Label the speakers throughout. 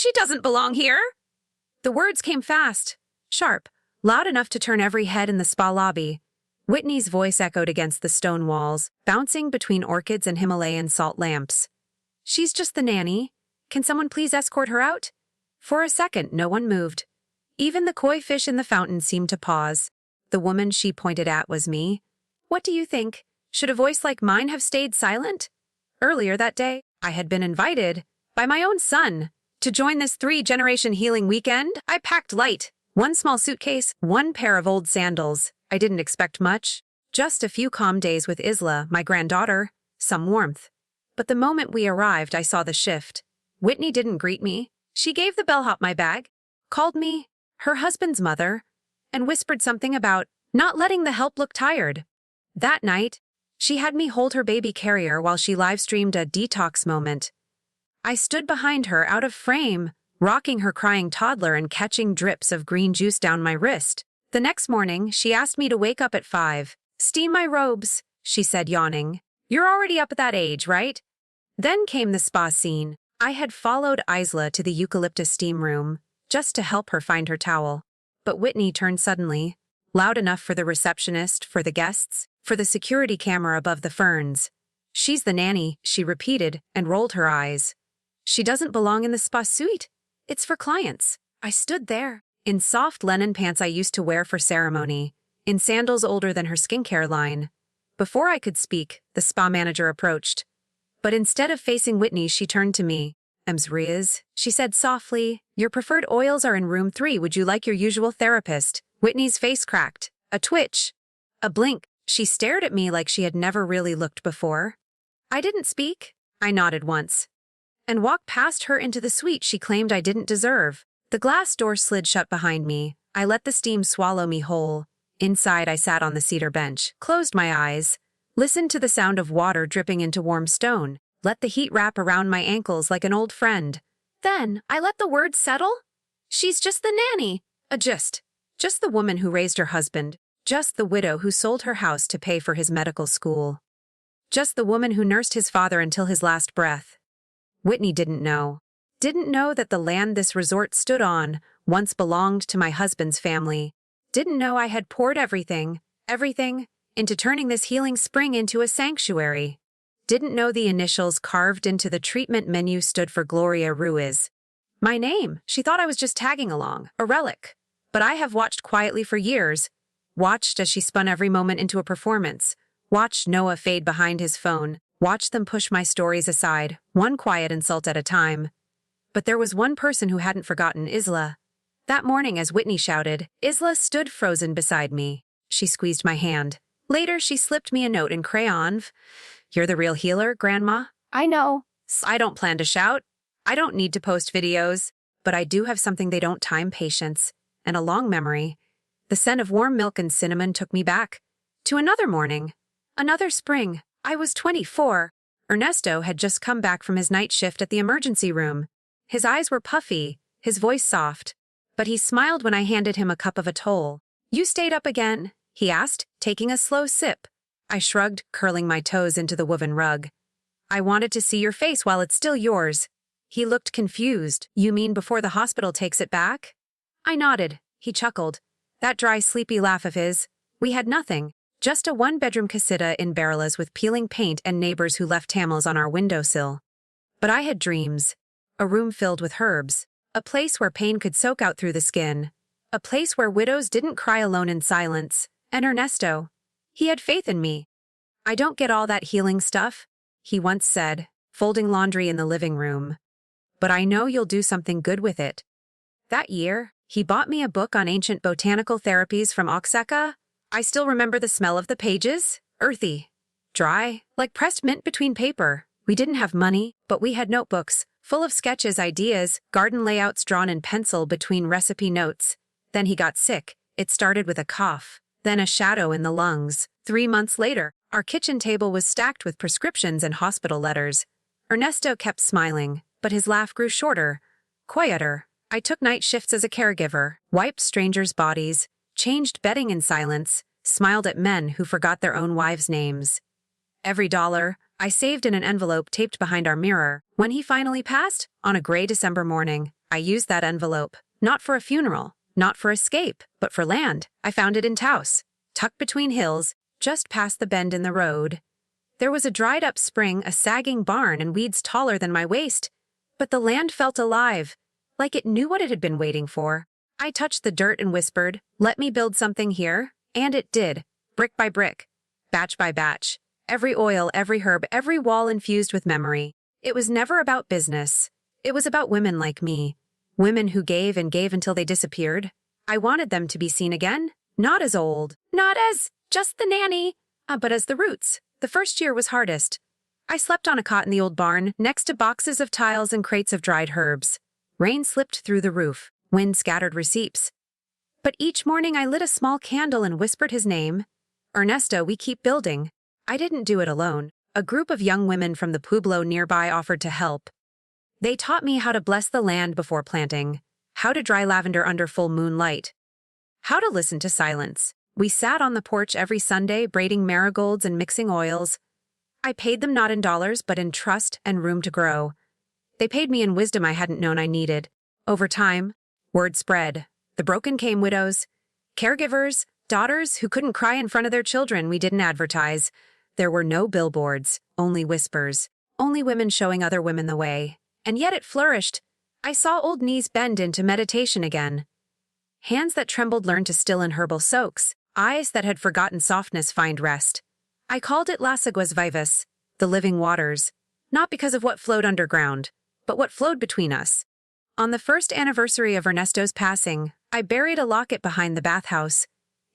Speaker 1: She doesn't belong here. The words came fast, sharp, loud enough to turn every head in the spa lobby. Whitney's voice echoed against the stone walls, bouncing between orchids and Himalayan salt lamps. She's just the nanny. Can someone please escort her out? For a second, no one moved. Even the koi fish in the fountain seemed to pause. The woman she pointed at was me. What do you think? Should a voice like mine have stayed silent? Earlier that day, I had been invited, by my own son, to join this 3-generation healing weekend. I packed light. One small suitcase, one pair of old sandals. I didn't expect much. Just a few calm days with Isla, my granddaughter, some warmth. But the moment we arrived, I saw the shift. Whitney didn't greet me. She gave the bellhop my bag, called me her husband's mother, and whispered something about not letting the help look tired. That night, she had me hold her baby carrier while she live-streamed a detox moment. I stood behind her out of frame, rocking her crying toddler and catching drips of green juice down my wrist. The next morning, she asked me to wake up at 5. Steam my robes, she said, yawning. You're already up at that age, right? Then came the spa scene. I had followed Isla to the eucalyptus steam room, just to help her find her towel. But Whitney turned suddenly, loud enough for the receptionist, for the guests, for the security camera above the ferns. She's the nanny, she repeated, and rolled her eyes. She doesn't belong in the spa suite. It's for clients. I stood there, in soft linen pants I used to wear for ceremony, in sandals older than her skincare line. Before I could speak, the spa manager approached. But instead of facing Whitney, she turned to me. "Ms. Ruiz," she said softly, "your preferred oils are in room 3. Would you like your usual therapist?" Whitney's face cracked. A twitch. A blink. She stared at me like she had never really looked before. I didn't speak. I nodded once, and walked past her into the suite she claimed I didn't deserve. The glass door slid shut behind me. I let the steam swallow me whole. Inside, I sat on the cedar bench, closed my eyes, listened to the sound of water dripping into warm stone, let the heat wrap around my ankles like an old friend. Then, I let the words settle. She's just the nanny. Just the woman who raised her husband. Just the widow who sold her house to pay for his medical school. Just the woman who nursed his father until his last breath. Whitney didn't know. Didn't know that the land this resort stood on once belonged to my husband's family. Didn't know I had poured everything, into turning this healing spring into a sanctuary. Didn't know the initials carved into the treatment menu stood for Gloria Ruiz. My name. She thought I was just tagging along, a relic. But I have watched quietly for years. Watched as she spun every moment into a performance. Watched Noah fade behind his phone. Watched them push my stories aside, one quiet insult at a time. But there was one person who hadn't forgotten, Isla. That morning, as Whitney shouted, Isla stood frozen beside me. She squeezed my hand. Later, she slipped me a note in crayon. "You're the real healer, Grandma?"
Speaker 2: I know.
Speaker 1: I don't plan to shout. I don't need to post videos. But I do have something they don't time: patience. And a long memory. The scent of warm milk and cinnamon took me back. To another morning. Another spring. I was 24. Ernesto had just come back from his night shift at the emergency room. His eyes were puffy, his voice soft. But he smiled when I handed him a cup of Atoll. "You stayed up again?" he asked, taking a slow sip. I shrugged, curling my toes into the woven rug. "I wanted to see your face while it's still yours." He looked confused. "You mean before the hospital takes it back?" I nodded. He chuckled. That dry, sleepy laugh of his. We had nothing. Just a one-bedroom casita in Barelas with peeling paint and neighbors who left tamales on our windowsill. But I had dreams. A room filled with herbs. A place where pain could soak out through the skin. A place where widows didn't cry alone in silence. And Ernesto. He had faith in me. "I don't get all that healing stuff," he once said, folding laundry in the living room. "But I know you'll do something good with it." That year, he bought me a book on ancient botanical therapies from Oaxaca. I still remember the smell of the pages. Earthy. Dry, like pressed mint between paper. We didn't have money, but we had notebooks, full of sketches, ideas, garden layouts drawn in pencil between recipe notes. Then he got sick. It started with a cough, then a shadow in the lungs. 3 months later, our kitchen table was stacked with prescriptions and hospital letters. Ernesto kept smiling, but his laugh grew shorter, quieter. I took night shifts as a caregiver, wiped strangers' bodies, changed bedding in silence, smiled at men who forgot their own wives' names. Every dollar, I saved in an envelope taped behind our mirror. When he finally passed, on a gray December morning, I used that envelope. Not for a funeral, not for escape, but for land. I found it in Taos, tucked between hills, just past the bend in the road. There was a dried-up spring, a sagging barn, and weeds taller than my waist. But the land felt alive, like it knew what it had been waiting for. I touched the dirt and whispered, "Let me build something here." And it did, brick by brick, batch by batch. Every oil, every herb, every wall infused with memory. It was never about business. It was about women like me. Women who gave and gave until they disappeared. I wanted them to be seen again, not as old, not as just the nanny, but as the roots. The first year was hardest. I slept on a cot in the old barn, next to boxes of tiles and crates of dried herbs. Rain slipped through the roof, wind scattered receipts. But each morning I lit a small candle and whispered his name. "Ernesto, we keep building." I didn't do it alone. A group of young women from the pueblo nearby offered to help. They taught me how to bless the land before planting, how to dry lavender under full moonlight, how to listen to silence. We sat on the porch every Sunday, braiding marigolds and mixing oils. I paid them not in dollars, but in trust and room to grow. They paid me in wisdom I hadn't known I needed. Over time, word spread. The broken came widows, caregivers, daughters who couldn't cry in front of their children. We didn't advertise. There were no billboards, only whispers, only women showing other women the way. And yet it flourished. I saw old knees bend into meditation again. Hands that trembled learned to still in herbal soaks. Eyes that had forgotten softness find rest. I called it Las Aguas Vivas, the living waters, not because of what flowed underground, but what flowed between us. On the first anniversary of Ernesto's passing, I buried a locket behind the bathhouse,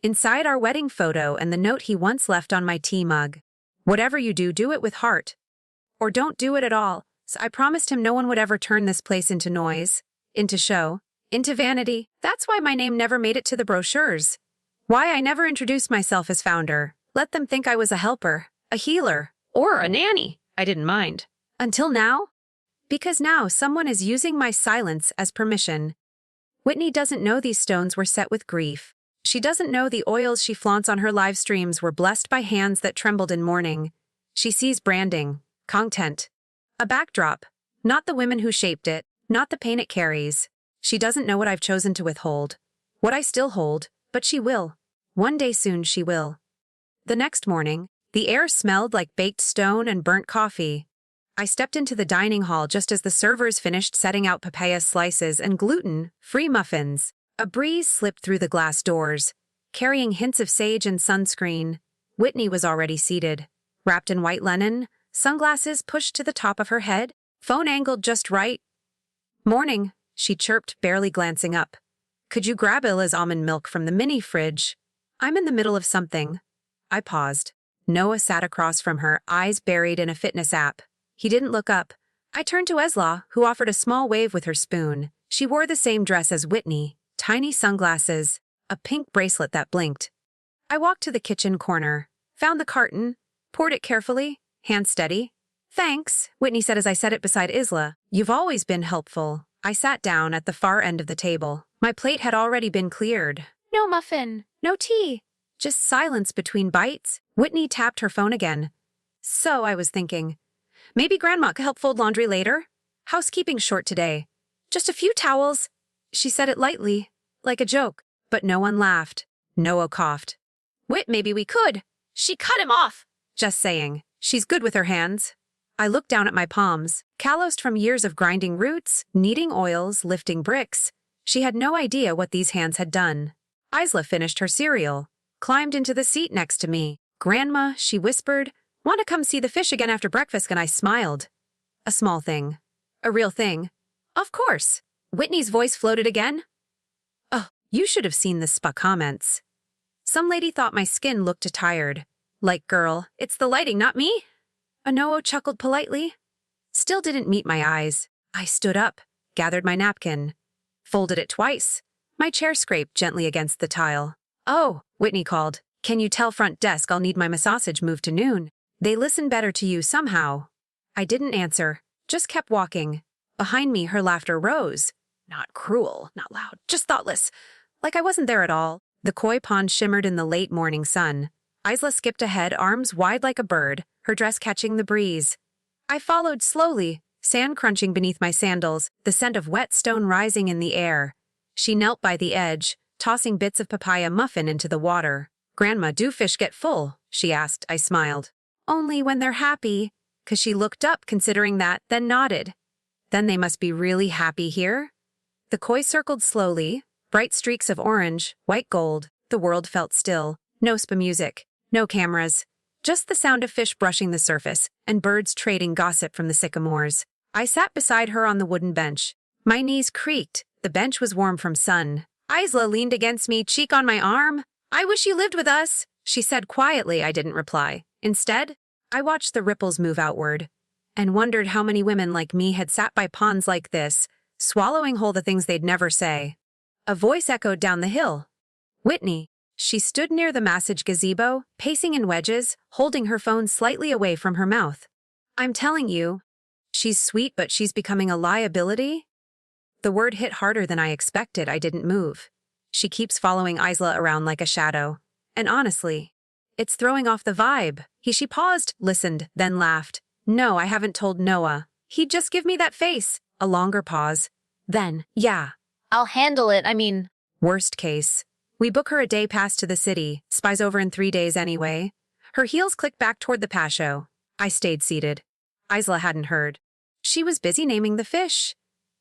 Speaker 1: inside our wedding photo and the note he once left on my tea mug. "Whatever you do, do it with heart. Or don't do it at all." So I promised him no one would ever turn this place into noise, into show, into vanity. That's why my name never made it to the brochures. Why I never introduced myself as founder. Let them think I was a helper, a healer, or a nanny. I didn't mind. Until now? Because now someone is using my silence as permission. Whitney doesn't know these stones were set with grief. She doesn't know the oils she flaunts on her live streams were blessed by hands that trembled in mourning. She sees branding, content, a backdrop, not the women who shaped it, not the pain it carries. She doesn't know what I've chosen to withhold, what I still hold, but she will. One day soon she will. The next morning, the air smelled like baked stone and burnt coffee. I stepped into the dining hall just as the servers finished setting out papaya slices and gluten-free muffins. A breeze slipped through the glass doors, carrying hints of sage and sunscreen. Whitney was already seated, wrapped in white linen, sunglasses pushed to the top of her head, phone angled just right. "Morning," she chirped, barely glancing up. "Could you grab Illa's almond milk from the mini fridge? I'm in the middle of something." I paused. Noah sat across from her, eyes buried in a fitness app. He didn't look up. I turned to Esla, who offered a small wave with her spoon. She wore the same dress as Whitney, tiny sunglasses, a pink bracelet that blinked. I walked to the kitchen corner, found the carton, poured it carefully, hand steady. "Thanks," Whitney said as I set it beside Isla. "You've always been helpful." I sat down at the far end of the table. My plate had already been cleared. No muffin, no tea, just silence between bites. Whitney tapped her phone again. "So I was thinking, maybe Grandma could help fold laundry later? Housekeeping's short today. Just a few towels." She said it lightly, like a joke, but no one laughed. Noah coughed. "Whit, maybe we could." She cut him off. "Just saying. She's good with her hands." I looked down at my palms, calloused from years of grinding roots, kneading oils, lifting bricks. She had no idea what these hands had done. Isla finished her cereal, climbed into the seat next to me. "Grandma," she whispered, "want to come see the fish again after breakfast?" And I smiled. A small thing. A real thing. "Of course." Whitney's voice floated again. "Oh, you should have seen the spa comments. Some lady thought my skin looked tired. Like, girl, it's the lighting, not me." Anoa chuckled politely. Still didn't meet my eyes. I stood up, gathered my napkin, folded it twice. My chair scraped gently against the tile. "Oh," Whitney called. "Can you tell front desk I'll need my massage moved to noon? They listen better to you somehow." I didn't answer, just kept walking. Behind me, her laughter rose. Not cruel, not loud, just thoughtless. Like I wasn't there at all. The koi pond shimmered in the late morning sun. Isla skipped ahead, arms wide like a bird, her dress catching the breeze. I followed slowly, sand crunching beneath my sandals, the scent of wet stone rising in the air. She knelt by the edge, tossing bits of papaya muffin into the water. "Grandma, do fish get full?" she asked. I smiled. "Only when they're happy," 'cause she looked up, considering that, then nodded. "Then they must be really happy here?" The koi circled slowly, bright streaks of orange, white gold. The world felt still. No spa music, no cameras. Just the sound of fish brushing the surface and birds trading gossip from the sycamores. I sat beside her on the wooden bench. My knees creaked. The bench was warm from sun. Isla leaned against me, cheek on my arm. "I wish you lived with us," she said quietly. I didn't reply. Instead, I watched the ripples move outward and wondered how many women like me had sat by ponds like this, swallowing whole the things they'd never say. A voice echoed down the hill. "Whitney." She stood near the massage gazebo, pacing in wedges, holding her phone slightly away from her mouth. "I'm telling you, she's sweet, but she's becoming a liability." The word hit harder than I expected. I didn't move. She keeps following Isla around like a shadow. And honestly, it's throwing off the vibe. She paused, listened, then laughed. "No, I haven't told Noah. He'd just give me that face." A longer pause. Then, "Yeah.
Speaker 2: I'll handle it,
Speaker 1: Worst case. We book her a day pass to the city, spies over in 3 days anyway." Her heels clicked back toward the patio. I stayed seated. Isla hadn't heard. She was busy naming the fish.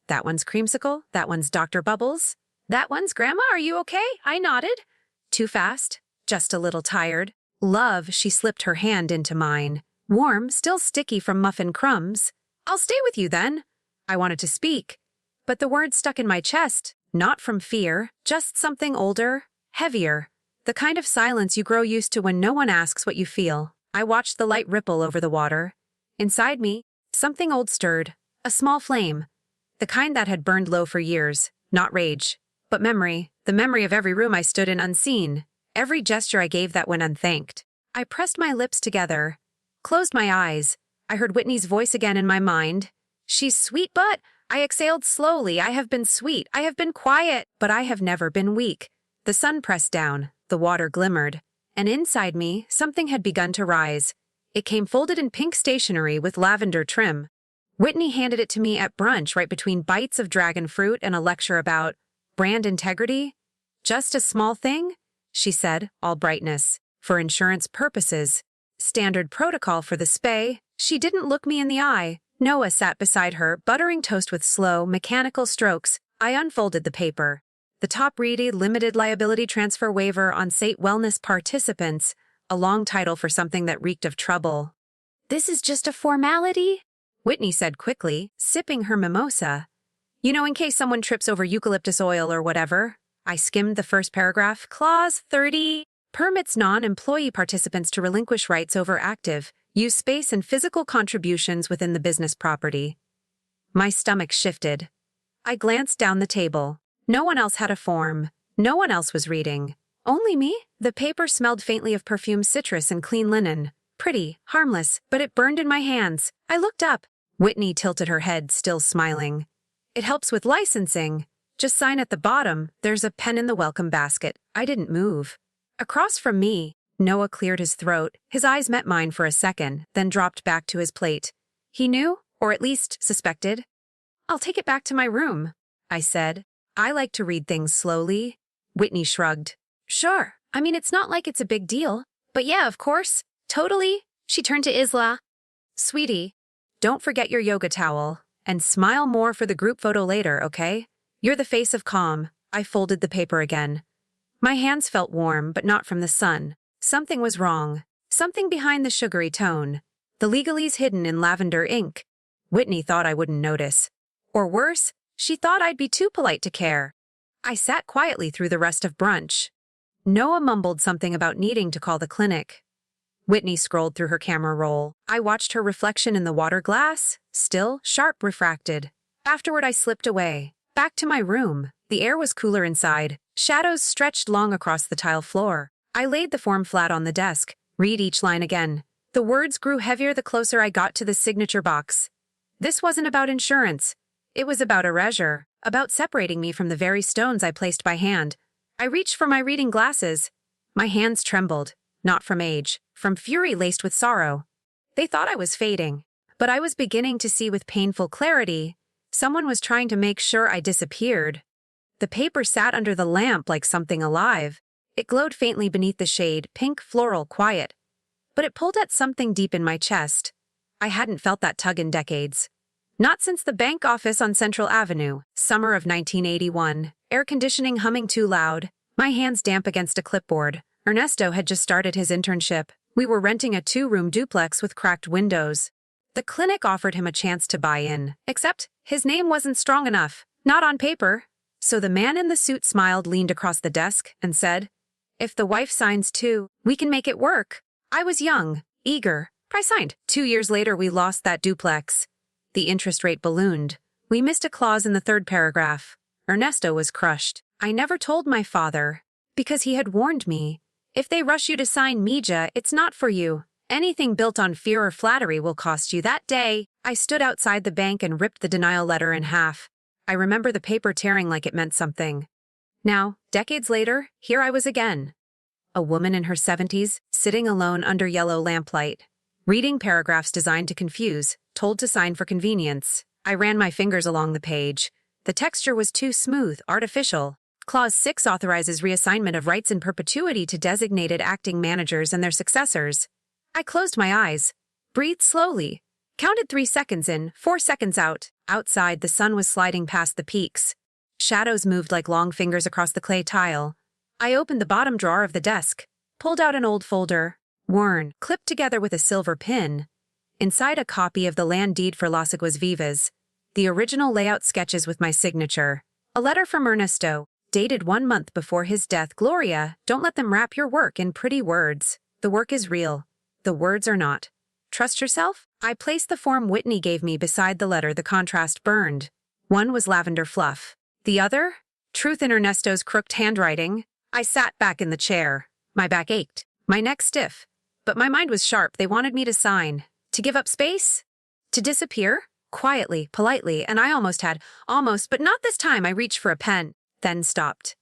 Speaker 1: "That one's Creamsicle, that one's Dr. Bubbles. That one's Grandma, are you okay?" I nodded. "Too fast? Just a little tired." "Love," she slipped her hand into mine. Warm, still sticky from muffin crumbs. "I'll stay with you then." I wanted to speak, but the words stuck in my chest. Not from fear, just something older, heavier. The kind of silence you grow used to when no one asks what you feel. I watched the light ripple over the water. Inside me, something old stirred. A small flame. The kind that had burned low for years. Not rage, but memory. The memory of every room I stood in unseen. Every gesture I gave that went unthanked. I pressed my lips together. Closed my eyes. I heard Whitney's voice again in my mind. "She's sweet, but..." I exhaled slowly. "I have been sweet. I have been quiet. But I have never been weak." The sun pressed down. The water glimmered. And inside me, something had begun to rise. It came folded in pink stationery with lavender trim. Whitney handed it to me at brunch, right between bites of dragon fruit and a lecture about brand integrity. "Just a small thing," she said, all brightness. "For insurance purposes. Standard protocol for the spay." She didn't look me in the eye. Noah sat beside her, buttering toast with slow, mechanical strokes. I unfolded the paper. The top read: "Limited Liability Transfer Waiver on Sate Wellness Participants," a long title for something that reeked of trouble. "This is just a formality," Whitney said quickly, sipping her mimosa. "You know, in case someone trips over eucalyptus oil or whatever." I skimmed the first paragraph. Clause 30. "Permits non-employee participants to relinquish rights over active, use space and physical contributions within the business property." My stomach shifted. I glanced down the table. No one else had a form. No one else was reading. Only me? The paper smelled faintly of perfumed citrus and clean linen. Pretty, harmless, but it burned in my hands. I looked up. Whitney tilted her head, still smiling. "It helps with licensing. Just sign at the bottom. There's a pen in the welcome basket." I didn't move. Across from me, Noah cleared his throat. His eyes met mine for a second, then dropped back to his plate. He knew, or at least suspected. "I'll take it back to my room," I said. "I like to read things slowly." Whitney shrugged. "Sure. It's not like it's a big deal. But yeah, of course. Totally." She turned to Isla. "Sweetie, don't forget your yoga towel. And smile more for the group photo later, okay? You're the face of calm." I folded the paper again. My hands felt warm, but not from the sun. Something was wrong. Something behind the sugary tone. The legalese hidden in lavender ink. Whitney thought I wouldn't notice. Or worse, she thought I'd be too polite to care. I sat quietly through the rest of brunch. Noah mumbled something about needing to call the clinic. Whitney scrolled through her camera roll. I watched her reflection in the water glass, still, sharp, refracted. Afterward, I slipped away. Back to my room. The air was cooler inside. Shadows stretched long across the tile floor. I laid the form flat on the desk. Read each line again. The words grew heavier the closer I got to the signature box. This wasn't about insurance. It was about erasure, about separating me from the very stones I placed by hand. I reached for my reading glasses. My hands trembled. not from age, from fury laced with sorrow. They thought I was fading, but I was beginning to see with painful clarity. Someone was trying to make sure I disappeared. The paper sat under the lamp like something alive. It glowed faintly beneath the shade, pink, floral, quiet. But it pulled at something deep in my chest. I hadn't felt that tug in decades. Not since the bank office on Central Avenue, summer of 1981, air conditioning humming too loud, my hands damp against a clipboard. Ernesto had just started his internship. We were renting a 2-room duplex with cracked windows. The clinic offered him a chance to buy in, except his name wasn't strong enough, not on paper. So the man in the suit smiled, leaned across the desk, and said, "If the wife signs too, we can make it work." I was young, eager. I signed. 2 years later, we lost that duplex. The interest rate ballooned. We missed a clause in the 3rd paragraph. Ernesto was crushed. I never told my father, because he had warned me. If they rush you to sign Mija, it's not for you. Anything built on fear or flattery will cost you. That day, I stood outside the bank and ripped the denial letter in half. I remember the paper tearing like it meant something. Now, decades later, here I was again. A woman in her 70s, sitting alone under yellow lamplight, reading paragraphs designed to confuse, told to sign for convenience. I ran my fingers along the page. The texture was too smooth, artificial. Clause 6 authorizes reassignment of rights in perpetuity to designated acting managers and their successors. I closed my eyes, breathed slowly, counted 3 seconds in, 4 seconds out. Outside, the sun was sliding past the peaks. Shadows moved like long fingers across the clay tile. I opened the bottom drawer of the desk, pulled out an old folder, worn, clipped together with a silver pin. Inside, a copy of the land deed for Las Aguas Vivas, the original layout sketches with my signature. A letter from Ernesto, dated 1 month before his death. "Gloria, don't let them wrap your work in pretty words. The work is real. The words are not. Trust yourself." I placed the form Whitney gave me beside the letter. The contrast burned. One was lavender fluff. The other? Truth in Ernesto's crooked handwriting. I sat back in the chair. My back ached, my neck stiff. But my mind was sharp. They wanted me to sign. To give up space? To disappear? Quietly, politely, and I almost, but not this time. I reached for a pen, then stopped.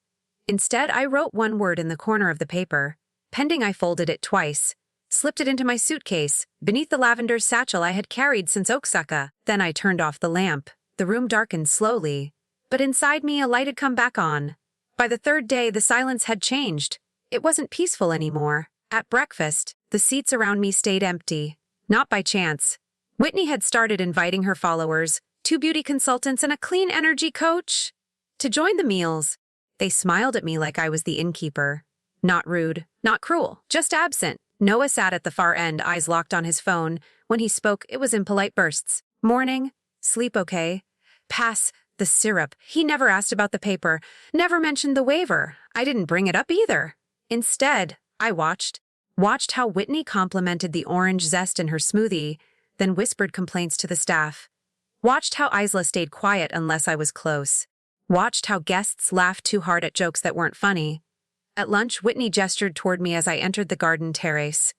Speaker 1: Instead, I wrote one word in the corner of the paper. Pending, I folded it twice, slipped it into my suitcase, beneath the lavender satchel I had carried since Osaka. Then I turned off the lamp. The room darkened slowly, but inside me a light had come back on. By the 3rd day, the silence had changed. It wasn't peaceful anymore. At breakfast, the seats around me stayed empty. Not by chance. Whitney had started inviting her followers, 2 beauty consultants and a clean energy coach, to join the meals. They smiled at me like I was the innkeeper. Not rude, not cruel, just absent. Noah sat at the far end, eyes locked on his phone. When he spoke, it was in polite bursts. "Morning. Sleep okay? Pass the syrup." He never asked about the paper, never mentioned the waiver. I didn't bring it up either. Instead, I watched how Whitney complimented the orange zest in her smoothie, then whispered complaints to the staff. Watched how Isla stayed quiet unless I was close. Watched how guests laughed too hard at jokes that weren't funny. At lunch, Whitney gestured toward me as I entered the garden terrace.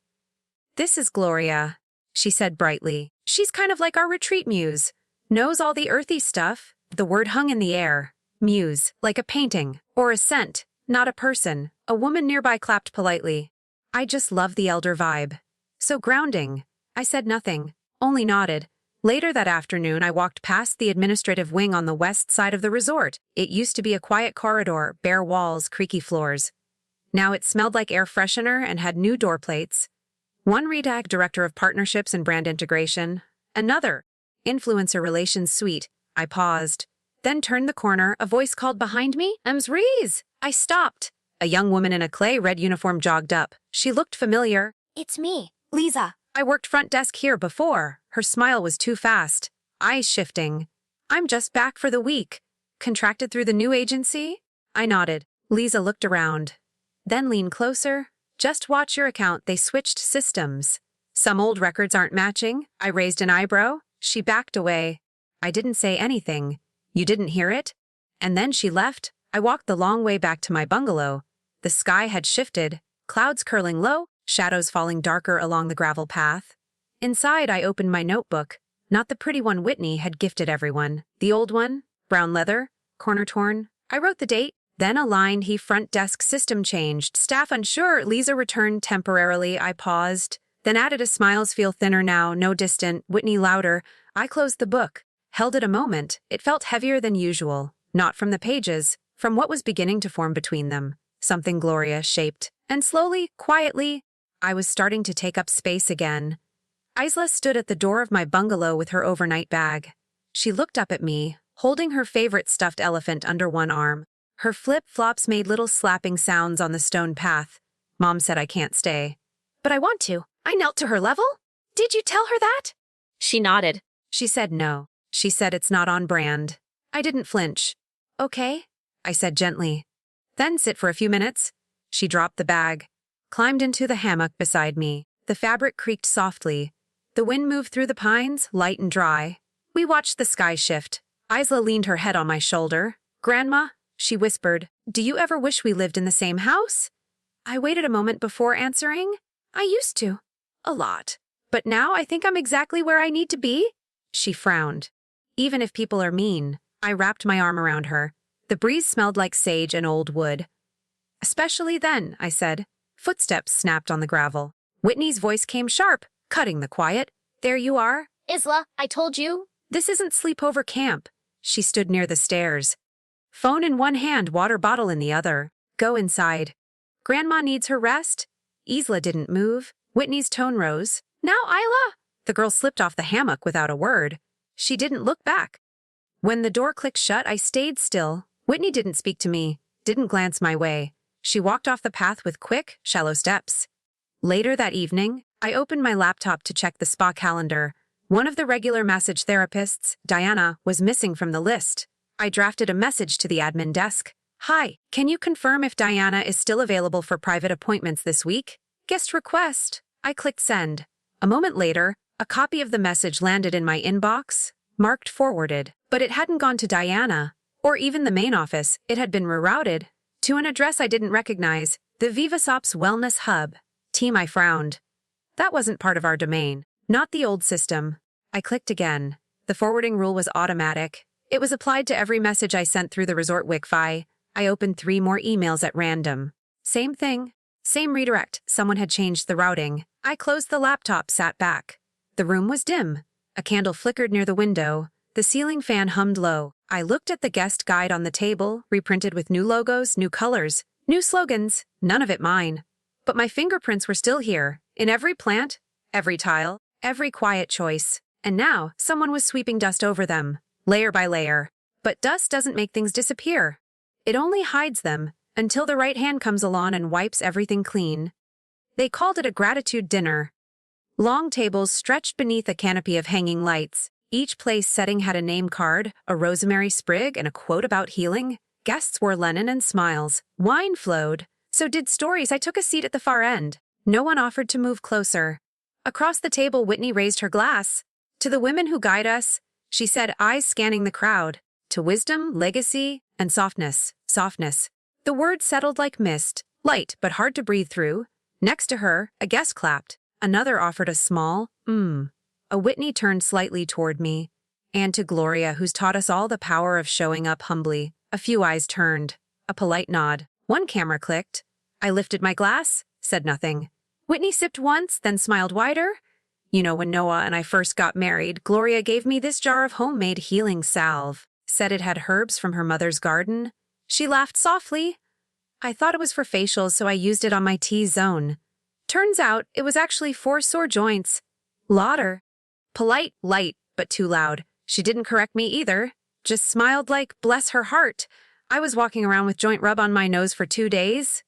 Speaker 1: "This is Gloria," she said brightly. "She's kind of like our retreat muse. Knows all the earthy stuff." The word hung in the air. Muse, like a painting, or a scent, not a person. A woman nearby clapped politely. I just love the elder vibe. So grounding. I said nothing, only nodded. Later that afternoon, I walked past the administrative wing on the west side of the resort. It used to be a quiet corridor, bare walls, creaky floors. Now it smelled like air freshener and had new door plates. One read Director of Partnerships and Brand Integration. Another, Influencer Relations Suite. I paused, then turned the corner. A voice called behind me, "Ms. Ruiz." I stopped. A young woman in a clay red uniform jogged up. She looked familiar.
Speaker 2: "It's me, Lisa."
Speaker 1: "I worked front desk here before." Her smile was too fast, eyes shifting. "I'm just back for the week. Contracted through the new agency?" I nodded. Lisa looked around, then leaned closer. "Just watch your account. They switched systems. Some old records aren't matching." I raised an eyebrow. She backed away. I didn't say anything. "You didn't hear it?" And then she left. I walked the long way back to my bungalow. The sky had shifted, clouds curling low, shadows falling darker along the gravel path. Inside, I opened my notebook. Not the pretty one Whitney had gifted everyone. The old one, brown leather, corner torn. I wrote the date, Then aligned, he front desk system changed. Staff unsure, Lisa returned temporarily. I paused, then added a smiles feel thinner now, no distant, Whitney louder. I closed the book, held it a moment. It felt heavier than usual, not from the pages, from what was beginning to form between them. Something Gloria shaped. And slowly, quietly, I was starting to take up space again. Isla stood at the door of my bungalow with her overnight bag. She looked up at me, holding her favorite stuffed elephant under one arm. Her flip-flops made little slapping sounds on the stone path. Mom said I can't stay. But I want to. I knelt to her level. Did you tell her that?
Speaker 2: She nodded.
Speaker 1: She said no. She said it's not on brand. I didn't flinch. Okay, I said gently. Then sit for a few minutes. She dropped the bag, climbed into the hammock beside me. The fabric creaked softly. The wind moved through the pines, light and dry. We watched the sky shift. Isla leaned her head on my shoulder. Grandma, she whispered, do you ever wish we lived in the same house? I waited a moment before answering. I used to. A lot. But now I think I'm exactly where I need to be. She frowned. Even if people are mean. I wrapped my arm around her. The breeze smelled like sage and old wood. Especially then, I said. Footsteps snapped on the gravel. Whitney's voice came sharp, cutting the quiet. There you are.
Speaker 2: Isla, I told you.
Speaker 1: This isn't sleepover camp. She stood near the stairs. Phone in one hand, water bottle in the other. Go inside. Grandma needs her rest. Isla didn't move. Whitney's tone rose. Now, Isla. The girl slipped off the hammock without a word. She didn't look back. When the door clicked shut, I stayed still. Whitney didn't speak to me, didn't glance my way. She walked off the path with quick, shallow steps. Later that evening, I opened my laptop to check the spa calendar. One of the regular massage therapists, Diana, was missing from the list. I drafted a message to the admin desk. Hi, can you confirm if Diana is still available for private appointments this week? Guest request. I clicked send. A moment later, a copy of the message landed in my inbox, marked forwarded. But it hadn't gone to Diana, or even the main office. It had been rerouted to an address I didn't recognize, the Vivasops Wellness Hub. Team, I frowned. That wasn't part of our domain, not the old system. I clicked again. The forwarding rule was automatic. It was applied to every message I sent through the resort Wi-Fi. I opened 3 more emails at random. Same thing. Same redirect. Someone had changed the routing. I closed the laptop, sat back. The room was dim. A candle flickered near the window. The ceiling fan hummed low. I looked at the guest guide on the table, reprinted with new logos, new colors, new slogans, none of it mine. But my fingerprints were still here, in every plant, every tile, every quiet choice. And now, someone was sweeping dust over them, layer by layer. But dust doesn't make things disappear. It only hides them, until the right hand comes along and wipes everything clean. They called it a gratitude dinner. Long tables stretched beneath a canopy of hanging lights. Each place setting had a name card, a rosemary sprig, and a quote about healing. Guests wore linen and smiles. Wine flowed. So did stories. I took a seat at the far end. No one offered to move closer. Across the table, Whitney raised her glass. To the women who guide us, she said, eyes scanning the crowd. To wisdom, legacy, and softness. Softness. The words settled like mist, light but hard to breathe through. Next to her, a guest clapped. Another offered a small, A Whitney turned slightly toward me, and to Gloria, who's taught us all the power of showing up humbly. A few eyes turned. A polite nod. One camera clicked. I lifted my glass, said nothing. Whitney sipped once, then smiled wider. You know, when Noah and I first got married, Gloria gave me this jar of homemade healing salve. Said it had herbs from her mother's garden. She laughed softly. I thought it was for facials, so I used it on my T-zone. Turns out, it was actually for sore joints. Lauder. Polite, light, but too loud. She didn't correct me either. Just smiled like, bless her heart. I was walking around with joint rub on my nose for 2 days.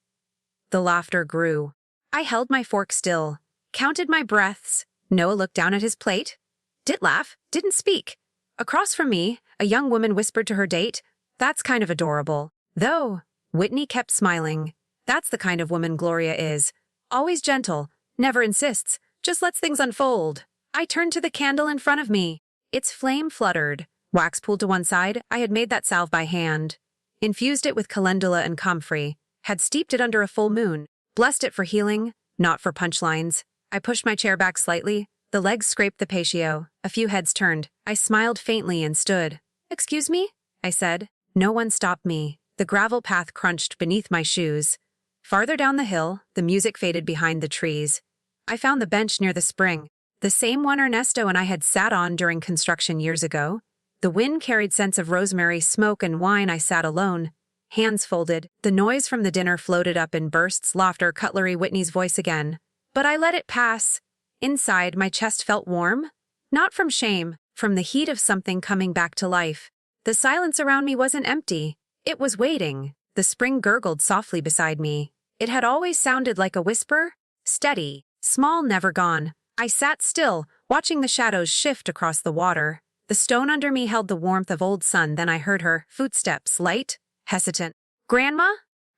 Speaker 1: The laughter grew. I held my fork still, counted my breaths. Noah looked down at his plate. Did laugh, didn't speak. Across from me, a young woman whispered to her date, "That's kind of adorable." Though, Whitney kept smiling. That's the kind of woman Gloria is. Always gentle, never insists, just lets things unfold. I turned to the candle in front of me. Its flame fluttered. Wax pulled to one side. I had made that salve by hand. Infused it with calendula and comfrey. Had steeped it under a full moon. Blessed it for healing, not for punchlines. I pushed my chair back slightly. The legs scraped the patio. A few heads turned. I smiled faintly and stood. "Excuse me?" I said. No one stopped me. The gravel path crunched beneath my shoes. Farther down the hill, the music faded behind the trees. I found the bench near the spring, the same one Ernesto and I had sat on during construction years ago. The wind carried scents of rosemary, smoke, and wine. I sat alone, hands folded. The noise from the dinner floated up in bursts, laughter, cutlery, Whitney's voice again. But I let it pass. Inside, my chest felt warm. Not from shame, from the heat of something coming back to life. The silence around me wasn't empty. It was waiting. The spring gurgled softly beside me. It had always sounded like a whisper, steady, small, never gone. I sat still, watching the shadows shift across the water. The stone under me held the warmth of old sun. Then I heard her footsteps, light, hesitant. "Grandma?"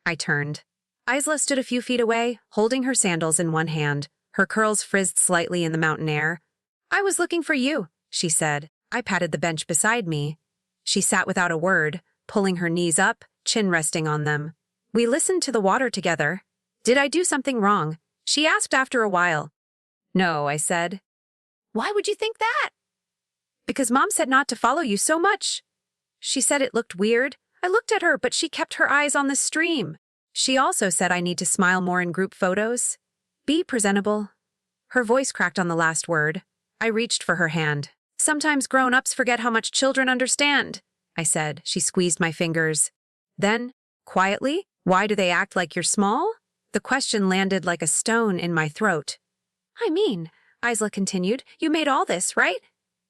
Speaker 1: I turned. Isla stood a few feet away, holding her sandals in one hand. Her curls frizzed slightly in the mountain air. "I was looking for you," she said. I patted the bench beside me. She sat without a word, pulling her knees up, chin resting on them. We listened to the water together. "Did I do something wrong?" she asked after a while. "No," I said. "Why would you think that?" "Because Mom said not to follow you so much." She said it looked weird. I looked at her, but she kept her eyes on the stream. She also said I need to smile more in group photos. Be presentable. Her voice cracked on the last word. I reached for her hand. "Sometimes grown-ups forget how much children understand," I said. She squeezed my fingers. Then, quietly, "Why do they act like you're small?" The question landed like a stone in my throat. "I mean," Isla continued, "you made all this, right?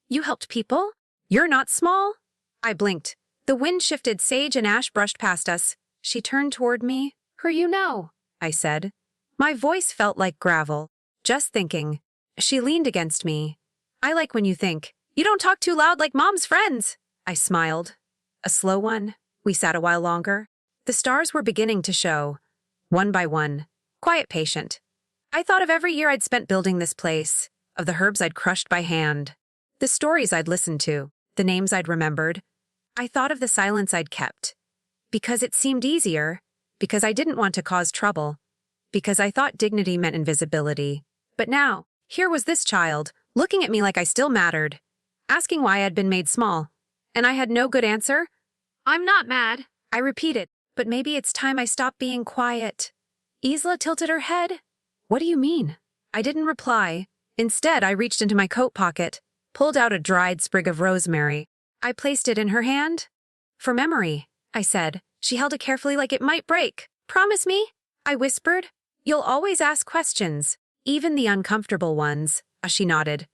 Speaker 1: You helped people. You're not small." I blinked. The wind shifted, sage and ash brushed past us. She turned toward me. "Who you know?" I said. My voice felt like gravel. "Just thinking." She leaned against me. "I like when you think. You don't talk too loud like Mom's friends." I smiled. A slow one. We sat a while longer. The stars were beginning to show. One by one. Quiet, patient. I thought of every year I'd spent building this place, of the herbs I'd crushed by hand, the stories I'd listened to, the names I'd remembered. I thought of the silence I'd kept. Because it seemed easier, because I didn't want to cause trouble, because I thought dignity meant invisibility. But now, here was this child, looking at me like I still mattered, asking why I'd been made small. And I had no good answer. "I'm not mad," I repeated, "but maybe it's time I stopped being quiet." Isla tilted her head. "What do you mean?" I didn't reply. Instead, I reached into my coat pocket, pulled out a dried sprig of rosemary. I placed it in her hand. "For memory," I said. She held it carefully like it might break. "Promise me," I whispered. "You'll always ask questions, even the uncomfortable ones." She nodded.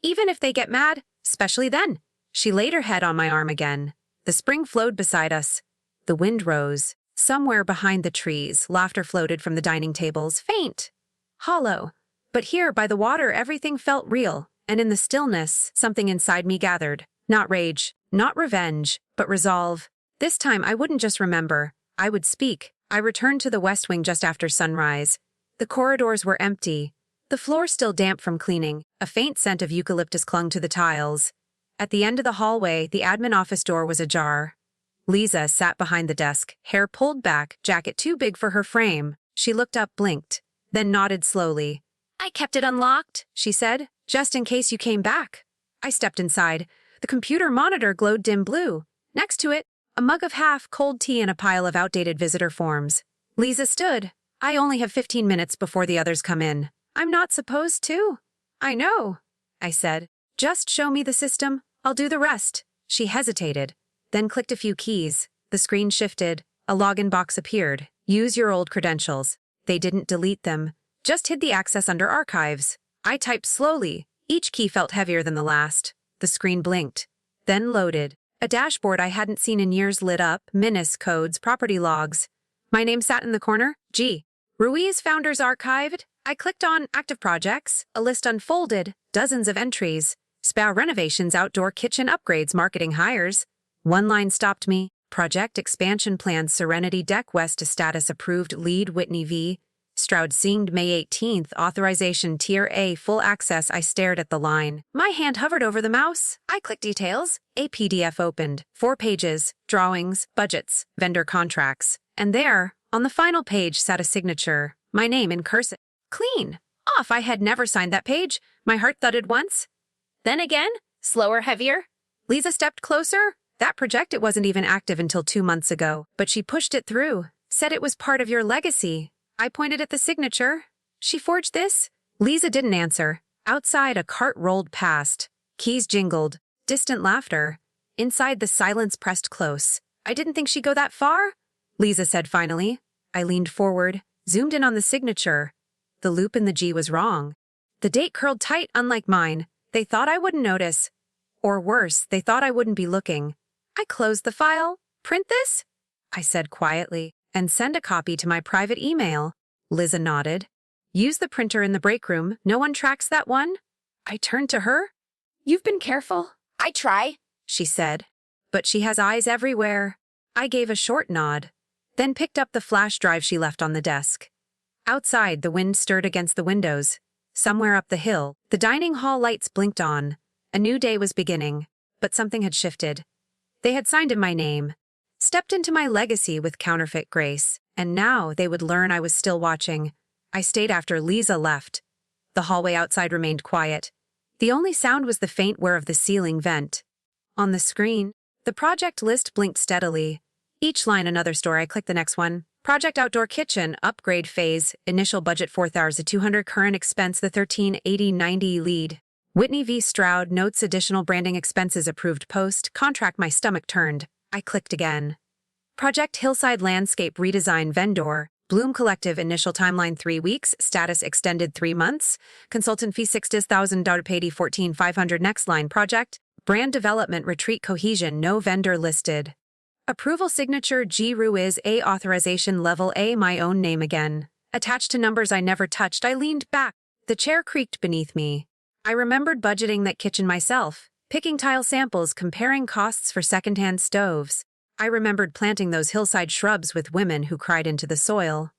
Speaker 1: "Even if they get mad, especially then." She laid her head on my arm again. The spring flowed beside us. The wind rose. Somewhere behind the trees, laughter floated from the dining tables, faint, hollow. But here, by the water, everything felt real, and in the stillness, something inside me gathered. Not rage, not revenge, but resolve. This time, I wouldn't just remember. I would speak. I returned to the West Wing just after sunrise. The corridors were empty. The floor still damp from cleaning. A faint scent of eucalyptus clung to the tiles. At the end of the hallway, the admin office door was ajar. Lisa sat behind the desk, hair pulled back, jacket too big for her frame. She looked up, blinked, then nodded slowly. "I kept it unlocked," she said, "just in case you came back." I stepped inside. The computer monitor glowed dim blue. Next to it, a mug of half-cold tea and a pile of outdated visitor forms. Lisa stood. "I only have 15 minutes before the others come in." "I'm not supposed to." "I know," I said. "Just show me the system. I'll do the rest." She hesitated, then clicked a few keys. The screen shifted. A login box appeared. "Use your old credentials." They didn't delete them, just hid the access under archives. I typed slowly. Each key felt heavier than the last. The screen blinked, then loaded. A dashboard I hadn't seen in years lit up, Minis codes, property logs. My name sat in the corner, G. Ruiz Founders Archived. I clicked on Active Projects. A list unfolded, dozens of entries. Spa renovations, outdoor kitchen upgrades, marketing hires. One line stopped me. Project expansion plans, Serenity Deck West to status approved, lead Whitney V. Stroud Singed May 18th, authorization Tier A, full access. I stared at the line. My hand hovered over the mouse. I clicked details. A PDF opened. 4 pages, drawings, budgets, vendor contracts. And there, on the final page, sat a signature. My name in cursive. Clean. Off. I had never signed that page. My heart thudded once. Then again, slower, heavier. Lisa stepped closer. That project, it wasn't even active until 2 months ago, but she pushed it through, said it was part of your legacy. I pointed at the signature. She forged this? Lisa didn't answer. Outside, a cart rolled past. Keys jingled. Distant laughter. Inside, the silence pressed close. I didn't think she'd go that far, Lisa said finally. I leaned forward, zoomed in on the signature. The loop in the G was wrong. The date curled tight, unlike mine. They thought I wouldn't notice. Or worse, they thought I wouldn't be looking. I closed the file. Print this? I said quietly, and send a copy to my private email. Lisa nodded. Use the printer in the break room. No one tracks that one? I turned to her. You've been careful.
Speaker 2: I try,
Speaker 1: she said. But she has eyes everywhere. I gave a short nod, then picked up the flash drive she left on the desk. Outside, the wind stirred against the windows. Somewhere up the hill, the dining hall lights blinked on. A new day was beginning, but something had shifted. They had signed in my name, stepped into my legacy with counterfeit grace, and now they would learn I was still watching. I stayed after Lisa left. The hallway outside remained quiet. The only sound was the faint whir of the ceiling vent. On the screen, the project list blinked steadily. Each line another story. I clicked the next one. Project outdoor kitchen, upgrade phase, initial budget 4,200, current expense the 138090 lead. Whitney V. Stroud notes additional branding expenses approved post, contract. My stomach turned. I clicked again. Project Hillside Landscape Redesign Vendor, Bloom Collective initial timeline 3 weeks, status extended 3 months, consultant fee $60,000 paid 14,500 next line project, brand development retreat cohesion no vendor listed. Approval signature G. Ruiz A. Authorization level A. My own name again. Attached to numbers I never touched. I leaned back. The chair creaked beneath me. I remembered budgeting that kitchen myself, picking tile samples, comparing costs for secondhand stoves. I remembered planting those hillside shrubs with women who cried into the soil.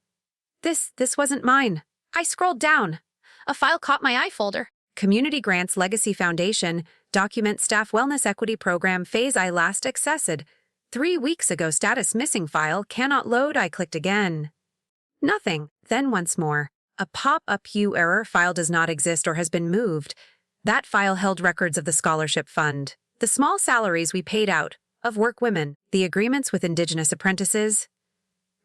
Speaker 1: This wasn't mine. I scrolled down.
Speaker 2: A file caught my eye folder.
Speaker 1: Community Grants Legacy Foundation, Document Staff Wellness Equity Program phase I last accessed. 3 weeks ago status missing file, cannot load. I clicked again. Nothing. Then once more. A pop-up error, file does not exist or has been moved. That file held records of the scholarship fund, the small salaries we paid out, of work women, the agreements with Indigenous apprentices.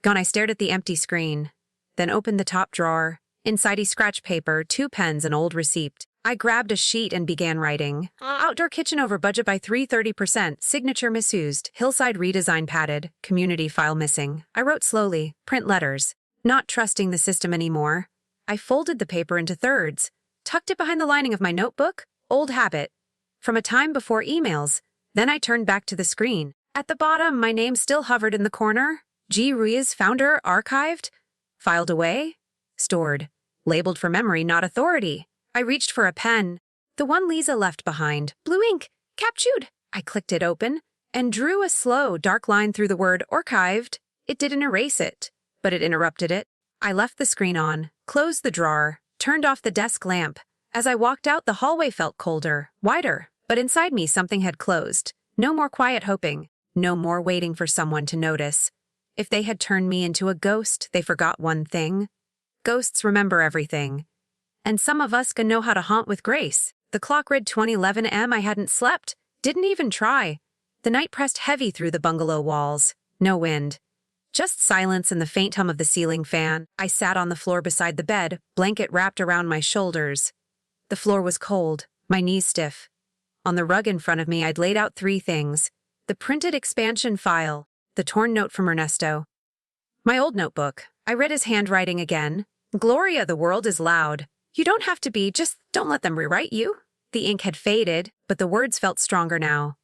Speaker 1: Gone. I stared at the empty screen, then opened the top drawer. Inside scratch paper, 2 pens, an old receipt. I grabbed a sheet and began writing. Outdoor kitchen over budget by 330%, signature misused, hillside redesign padded, community file missing. I wrote slowly, print letters, not trusting the system anymore. I folded the paper into thirds, tucked it behind the lining of my notebook, old habit, from a time before emails. Then I turned back to the screen. At the bottom, my name still hovered in the corner. G. Ruiz, founder, archived, filed away, stored, labeled for memory, not authority. I reached for a pen, the one Lisa left behind. Blue ink, captured. I clicked it open and drew a slow, dark line through the word archived. It didn't erase it, but it interrupted it. I left the screen on, closed the drawer, turned off the desk lamp. As I walked out, the hallway felt colder, wider, but inside me something had closed. No more quiet hoping, no more waiting for someone to notice. If they had turned me into a ghost, they forgot one thing. Ghosts remember everything. And some of us can know how to haunt with grace. The clock read 20:11 am. I hadn't slept, didn't even try. The night pressed heavy through the bungalow walls. No wind. Just silence and the faint hum of the ceiling fan. I sat on the floor beside the bed, blanket wrapped around my shoulders. The floor was cold, my knees stiff. On the rug in front of me, I'd laid out 3 things. The printed expansion file, the torn note from Ernesto. My old notebook. I read his handwriting again. Gloria, the world is loud. You don't have to be, just don't let them rewrite you. The ink had faded, but the words felt stronger now.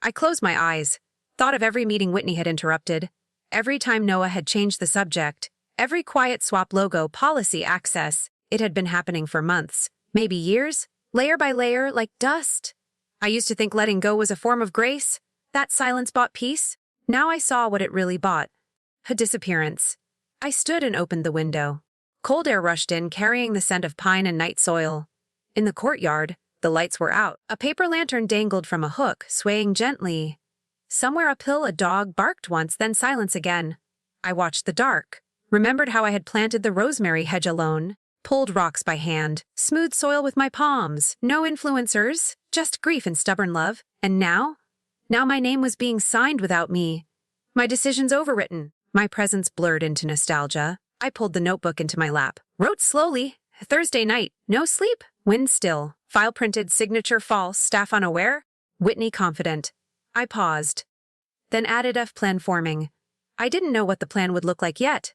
Speaker 1: I closed my eyes, thought of every meeting Whitney had interrupted. Every time Noah had changed the subject, every quiet swap logo, policy, access. It had been happening for months, maybe years, layer by layer, like dust. I used to think letting go was a form of grace. That silence bought peace. Now I saw what it really bought. A disappearance. I stood and opened the window. Cold air rushed in, carrying the scent of pine and night soil. In the courtyard, the lights were out. A paper lantern dangled from a hook, swaying gently. Somewhere uphill, a dog barked once, then silence again. I watched the dark, remembered how I had planted the rosemary hedge alone, pulled rocks by hand, smoothed soil with my palms, no influencers, just grief and stubborn love. And now Now my name was being signed without me. My decisions overwritten. My presence blurred into nostalgia. I pulled the notebook into my lap. Wrote slowly. Thursday night. No sleep. Wind still. File printed. Signature false. Staff unaware. Whitney confident. I paused. Then added F plan forming. I didn't know what the plan would look like yet.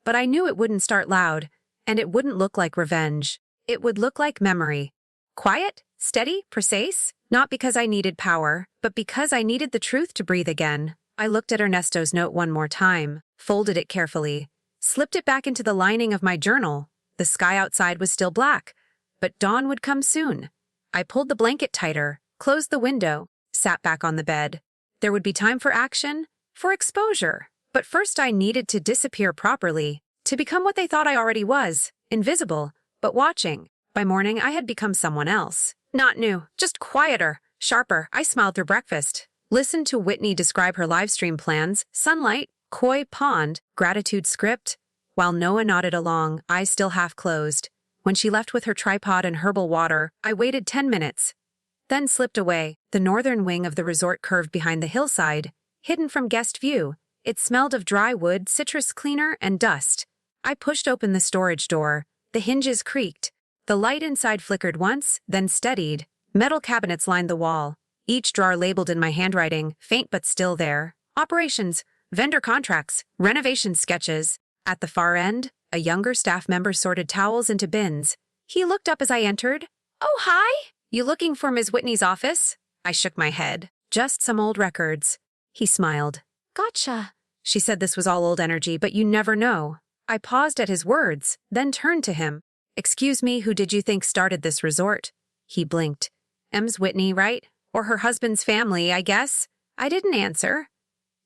Speaker 1: But I knew it wouldn't start loud. And it wouldn't look like revenge. It would look like memory. Quiet, steady, precise. Not because I needed power, but because I needed the truth to breathe again. I looked at Ernesto's note one more time, folded it carefully, slipped it back into the lining of my journal. The sky outside was still black, but dawn would come soon. I pulled the blanket tighter, closed the window, sat back on the bed. There would be time for action, for exposure. But first I needed to disappear properly, to become what they thought I already was, invisible, but watching. By morning, I had become someone else. Not new, just quieter, sharper. I smiled through breakfast. Listened to Whitney describe her livestream plans, sunlight, koi pond, gratitude script. While Noah nodded along, eyes still half closed. When she left with her tripod and herbal water, I waited 10 minutes. Then slipped away. The northern wing of the resort curved behind the hillside, hidden from guest view. It smelled of dry wood, citrus cleaner, and dust. I pushed open the storage door. The hinges creaked. The light inside flickered once, then steadied. Metal cabinets lined the wall, each drawer labeled in my handwriting, faint but still there. Operations, vendor contracts, renovation sketches. At the far end, a younger staff member sorted towels into bins. He looked up as I entered. "Oh, hi! You looking for Ms. Whitney's office?" I shook my head. "Just some old records." He smiled. "Gotcha." She said this was all old energy, but you never know. I paused at his words, then turned to him. "Excuse me, who did you think started this resort?" He blinked. "M's Whitney, right? Or her husband's family, I guess." I didn't answer.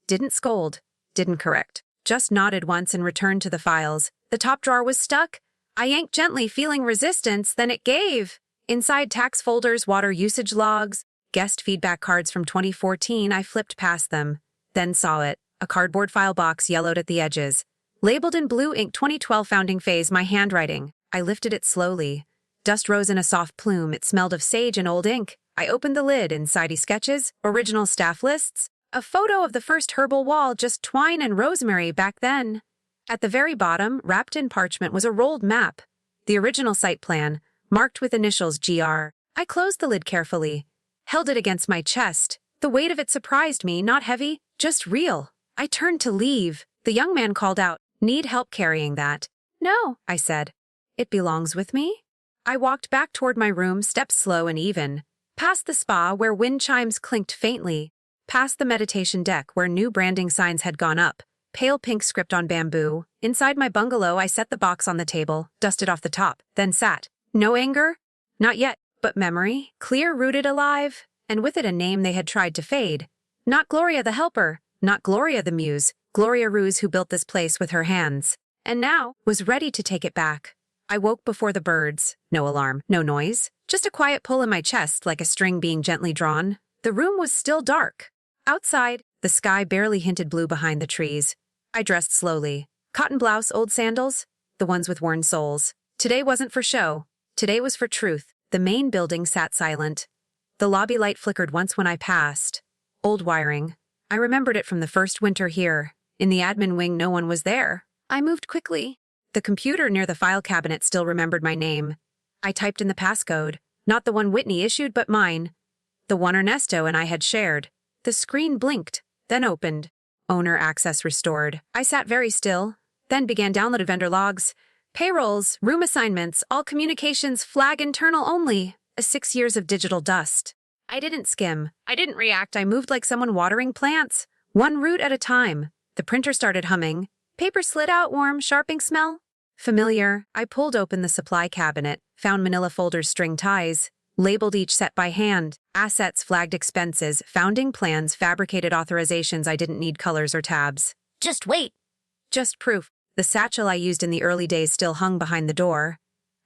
Speaker 1: Didn't scold. Didn't correct. Just nodded once and returned to the files. The top drawer was stuck. I yanked gently, feeling resistance, then it gave. Inside tax folders, water usage logs, guest feedback cards from 2014, I flipped past them. Then saw it. A cardboard file box yellowed at the edges. Labeled in blue ink 2012 founding phase, my handwriting. I lifted it slowly. Dust rose in a soft plume. It smelled of sage and old ink. I opened the lid. Inside sketches, original staff lists, a photo of the first herbal wall, just twine and rosemary back then. At the very bottom, wrapped in parchment, was a rolled map. The original site plan, marked with initials GR. I closed the lid carefully, held it against my chest. The weight of it surprised me, not heavy, just real. I turned to leave. The young man called out, "Need help carrying that?" "No," I said. "It belongs with me?" I walked back toward my room, steps slow and even. Past the spa, where wind chimes clinked faintly. Past the meditation deck, where new branding signs had gone up. Pale pink script on bamboo. Inside my bungalow, I set the box on the table, dusted off the top, then sat. No anger? Not yet, but memory. Clear, rooted, alive. And with it a name they had tried to fade. Not Gloria the helper. Not Gloria the muse. Gloria Ruiz, who built this place with her hands. And now was ready to take it back. I woke before the birds. No alarm, no noise. Just a quiet pull in my chest, like a string being gently drawn. The room was still dark. Outside, the sky barely hinted blue behind the trees. I dressed slowly. Cotton blouse, old sandals, the ones with worn soles. Today wasn't for show. Today was for truth. The main building sat silent. The lobby light flickered once when I passed. Old wiring. I remembered it from the first winter here. In the admin wing, no one was there. I moved quickly. The computer near the file cabinet still remembered my name. I typed in the passcode, not the one Whitney issued, but mine. The one Ernesto and I had shared. The screen blinked, then opened. Owner access restored. I sat very still, then began downloading vendor logs, payrolls, room assignments, all communications, flag internal only. 6 years of digital dust. I didn't skim. I didn't react. I moved like someone watering plants, one root at a time. The printer started humming. Paper slid out, warm, sharping smell. Familiar. I pulled open the supply cabinet, found manila folders, string ties, labeled each set by hand. Assets, flagged expenses, founding plans, fabricated authorizations. I didn't need colors or tabs.
Speaker 2: Just wait.
Speaker 1: Just proof. The satchel I used in the early days still hung behind the door.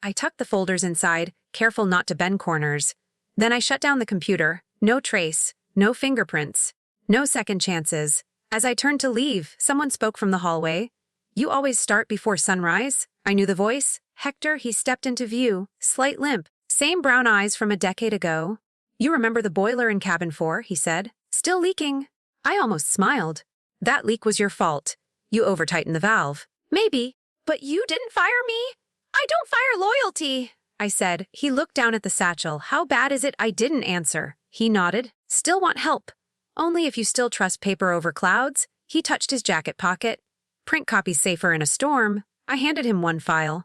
Speaker 1: I tucked the folders inside, careful not to bend corners. Then I shut down the computer. No trace, no fingerprints, no second chances. As I turned to leave, someone spoke from the hallway. "You always start before sunrise?" I knew the voice. Hector. He stepped into view, slight limp, same brown eyes from a decade ago. "You remember the boiler in cabin 4, he said. Still leaking. I almost smiled. That leak was your fault. You over-tightened the valve. Maybe, but you didn't fire me? I don't fire loyalty, I said. He looked down at the satchel. How bad is it? I didn't answer. He nodded. Still want help. Only if you still trust paper over clouds. He touched his jacket pocket. Print copies safer in a storm. I handed him one file.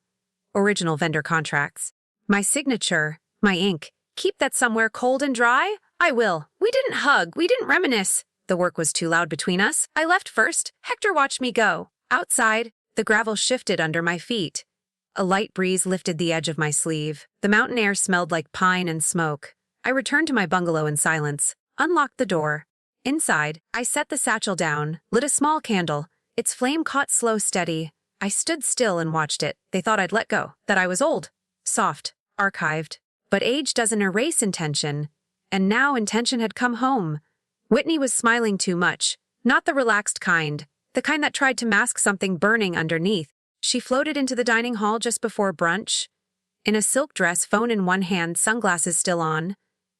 Speaker 1: Original vendor contracts. My signature. My ink. Keep that somewhere cold and dry? I will. We didn't hug. We didn't reminisce. The work was too loud between us. I left first. Hector watched me go. Outside, the gravel shifted under my feet. A light breeze lifted the edge of my sleeve. The mountain air smelled like pine and smoke. I returned to my bungalow in silence, unlocked the door. Inside, I set the satchel down, lit a small candle. Its flame caught slow, steady. I stood still and watched it. They thought I'd let go, that I was old, soft, archived. But age doesn't erase intention. And now intention had come home. Whitney was smiling too much, not the relaxed kind, the kind that tried to mask something burning underneath. She floated into the dining hall just before brunch. In a silk dress, phone in one hand, sunglasses still on.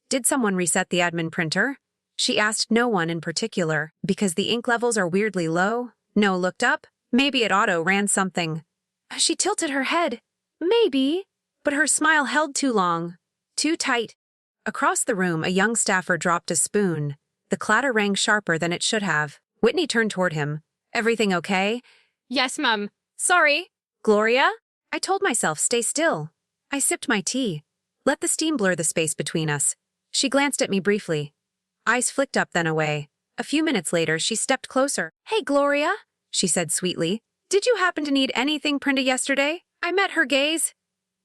Speaker 1: Did someone reset the admin printer? She asked no one in particular, because the ink levels are weirdly low. No looked up. Maybe it auto-ran something. She tilted her head. Maybe. But her smile held too long. Too tight. Across the room, a young staffer dropped a spoon. The clatter rang sharper than it should have. Whitney turned toward him. Everything okay?
Speaker 2: Yes, Mum. Sorry.
Speaker 1: Gloria? I told myself, stay still. I sipped my tea. Let the steam blur the space between us. She glanced at me briefly. Eyes flicked up, then away. A few minutes later, she stepped closer. Hey, Gloria, she said sweetly. Did you happen to need anything printed yesterday? I met her gaze.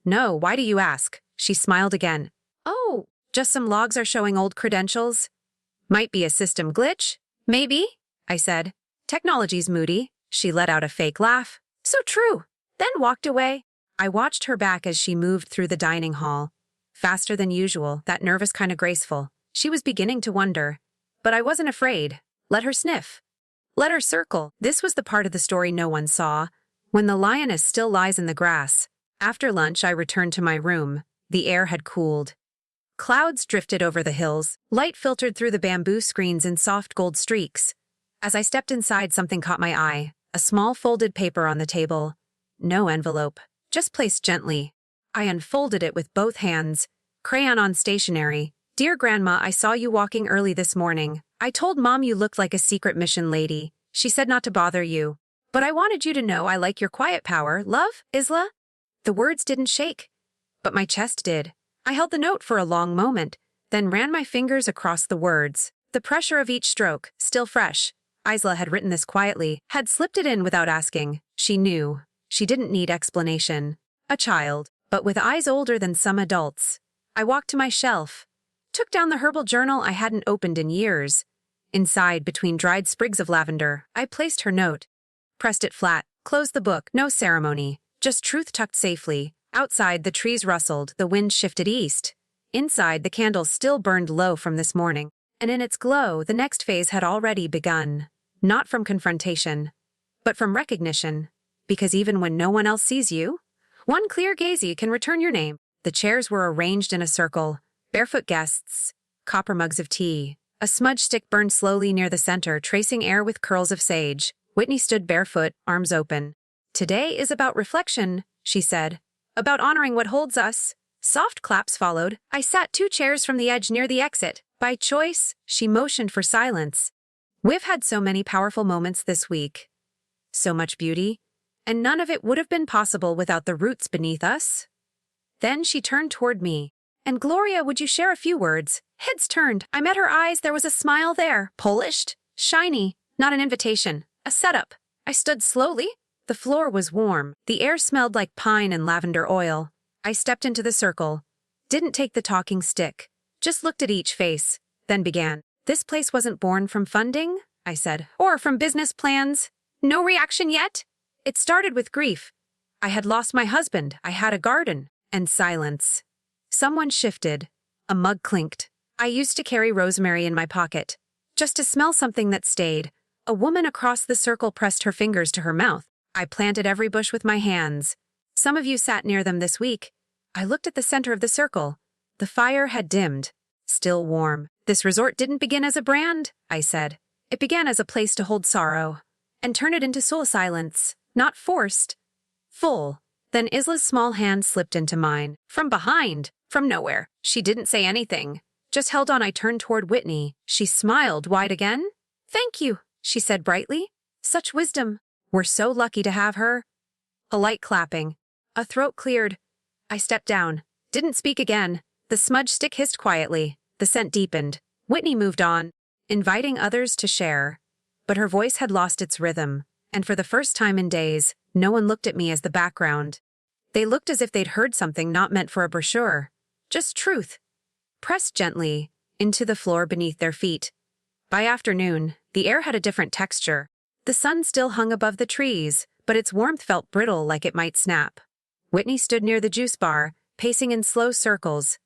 Speaker 1: No, why do you ask? She smiled again. Oh, just some logs are showing old credentials. Might be a system glitch. Maybe, I said. Technology's moody. She let out a fake laugh. So true. Then walked away. I watched her back as she moved through the dining hall. Faster than usual, that nervous kind of graceful. She was beginning to wonder. But I wasn't afraid. Let her sniff. Let her circle. This was the part of the story no one saw. When the lioness still lies in the grass. After lunch, I returned to my room. The air had cooled. Clouds drifted over the hills. Light filtered through the bamboo screens in soft gold streaks. As I stepped inside, something caught my eye. A small folded paper on the table. No envelope. Just placed gently. I unfolded it with both hands. Crayon on stationery. Dear Grandma, I saw you walking early this morning. I told Mom you looked like a secret mission lady. She said not to bother you. But I wanted you to know I like your quiet power. Love, Isla? The words didn't shake. But my chest did. I held the note for a long moment, then ran my fingers across the words. The pressure of each stroke, still fresh. Isla had written this quietly, had slipped it in without asking. She knew. She didn't need explanation. A child, but with eyes older than some adults. I walked to my shelf. Took down the herbal journal I hadn't opened in years. Inside, between dried sprigs of lavender, I placed her note. Pressed it flat, closed the book, no ceremony. Just truth tucked safely. Outside, the trees rustled, the wind shifted east. Inside, the candle still burned low from this morning. And in its glow, the next phase had already begun. Not from confrontation, but from recognition. Because even when no one else sees you, one clear gaze can return your name. The chairs were arranged in a circle. Barefoot guests. Copper mugs of tea. A smudge stick burned slowly near the center, tracing air with curls of sage. Whitney stood barefoot, arms open. Today is about reflection, she said. About honoring what holds us. Soft claps followed. I sat 2 chairs from the edge near the exit. By choice, she motioned for silence. We've had so many powerful moments this week. So much beauty. And none of it would have been possible without the roots beneath us. Then she turned toward me. And Gloria, would you share a few words? Heads turned. I met her eyes. There was a smile there. Polished. Shiny. Not an invitation. A setup. I stood slowly. The floor was warm. The air smelled like pine and lavender oil. I stepped into the circle. Didn't take the talking stick. Just looked at each face. Then began. This place wasn't born from funding, I said. Or from business plans. No reaction yet? It started with grief. I had lost my husband. I had a garden. And silence. Someone shifted. A mug clinked. I used to carry rosemary in my pocket. Just to smell something that stayed. A woman across the circle pressed her fingers to her mouth. I planted every bush with my hands. Some of you sat near them this week. I looked at the center of the circle. The fire had dimmed. still warm. This resort didn't begin as a brand, I said. It began as a place to hold sorrow and turn it into soul silence, not forced, full. Then Isla's small hand slipped into mine. From behind, from nowhere. She didn't say anything, just held on. I turned toward Whitney. She smiled wide again. Thank you, she said brightly. Such wisdom. We're so lucky to have her. A light clapping. A throat cleared. I stepped down. Didn't speak again. The smudge stick hissed quietly. The scent deepened. Whitney moved on, inviting others to share. But her voice had lost its rhythm, and for the first time in days, no one looked at me as the background. They looked as if they'd heard something not meant for a brochure. Just truth. Pressed gently into the floor beneath their feet. By afternoon, the air had a different texture. The sun still hung above the trees, but its warmth felt brittle, like it might snap. Whitney stood near the juice bar, pacing in slow circles.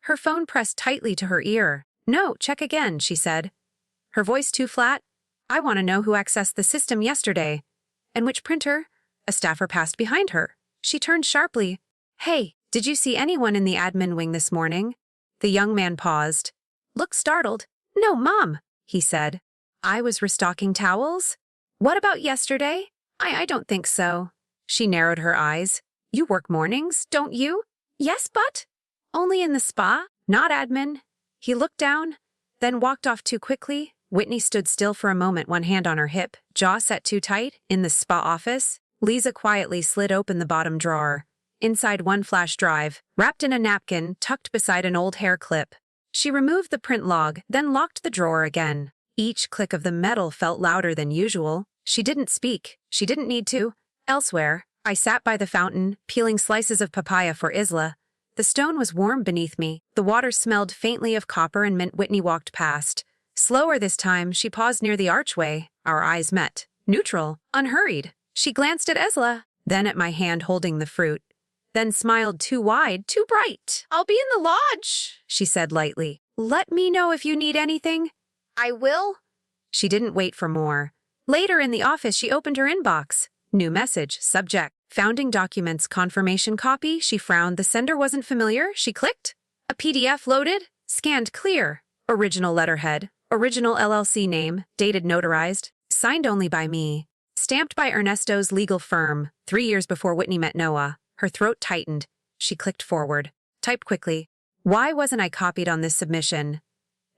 Speaker 1: Her phone pressed tightly to her ear. No, check again, she said. Her voice too flat. I want to know who accessed the system yesterday. And which printer? A staffer passed behind her. She turned sharply. Hey, did you see anyone in the admin wing this morning? The young man paused. Looked startled. No, Mom, he said. I was restocking towels? What about yesterday? I don't think so. She narrowed her eyes. You work mornings, don't you? Yes, but? Only in the spa, not admin. He looked down, then walked off too quickly. Whitney stood still for a moment, one hand on her hip, jaw set too tight. In the spa office, Lisa quietly slid open the bottom drawer. Inside, one flash drive, wrapped in a napkin, tucked beside an old hair clip. She removed the print log, then locked the drawer again. Each click of the metal felt louder than usual. She didn't speak. She didn't need to. Elsewhere, I sat by the fountain, peeling slices of papaya for Isla. The stone was warm beneath me. The water smelled faintly of copper and mint. Whitney walked past. Slower this time, she paused near the archway. Our eyes met. Neutral, unhurried. She glanced at Isla, then at my hand holding the fruit. Then smiled too wide, too bright. I'll be in the lodge, she said lightly. Let me know if you need anything. I will. She didn't wait for more. Later in the office, she opened her inbox. New message, subject, founding documents, confirmation copy. She frowned. The sender wasn't familiar. She clicked. A PDF loaded, scanned clear. Original letterhead, original LLC name, dated notarized, signed only by me. Stamped by Ernesto's legal firm, 3 years before Whitney met Noah. Her throat tightened. She clicked forward. Typed quickly. Why wasn't I copied on this submission?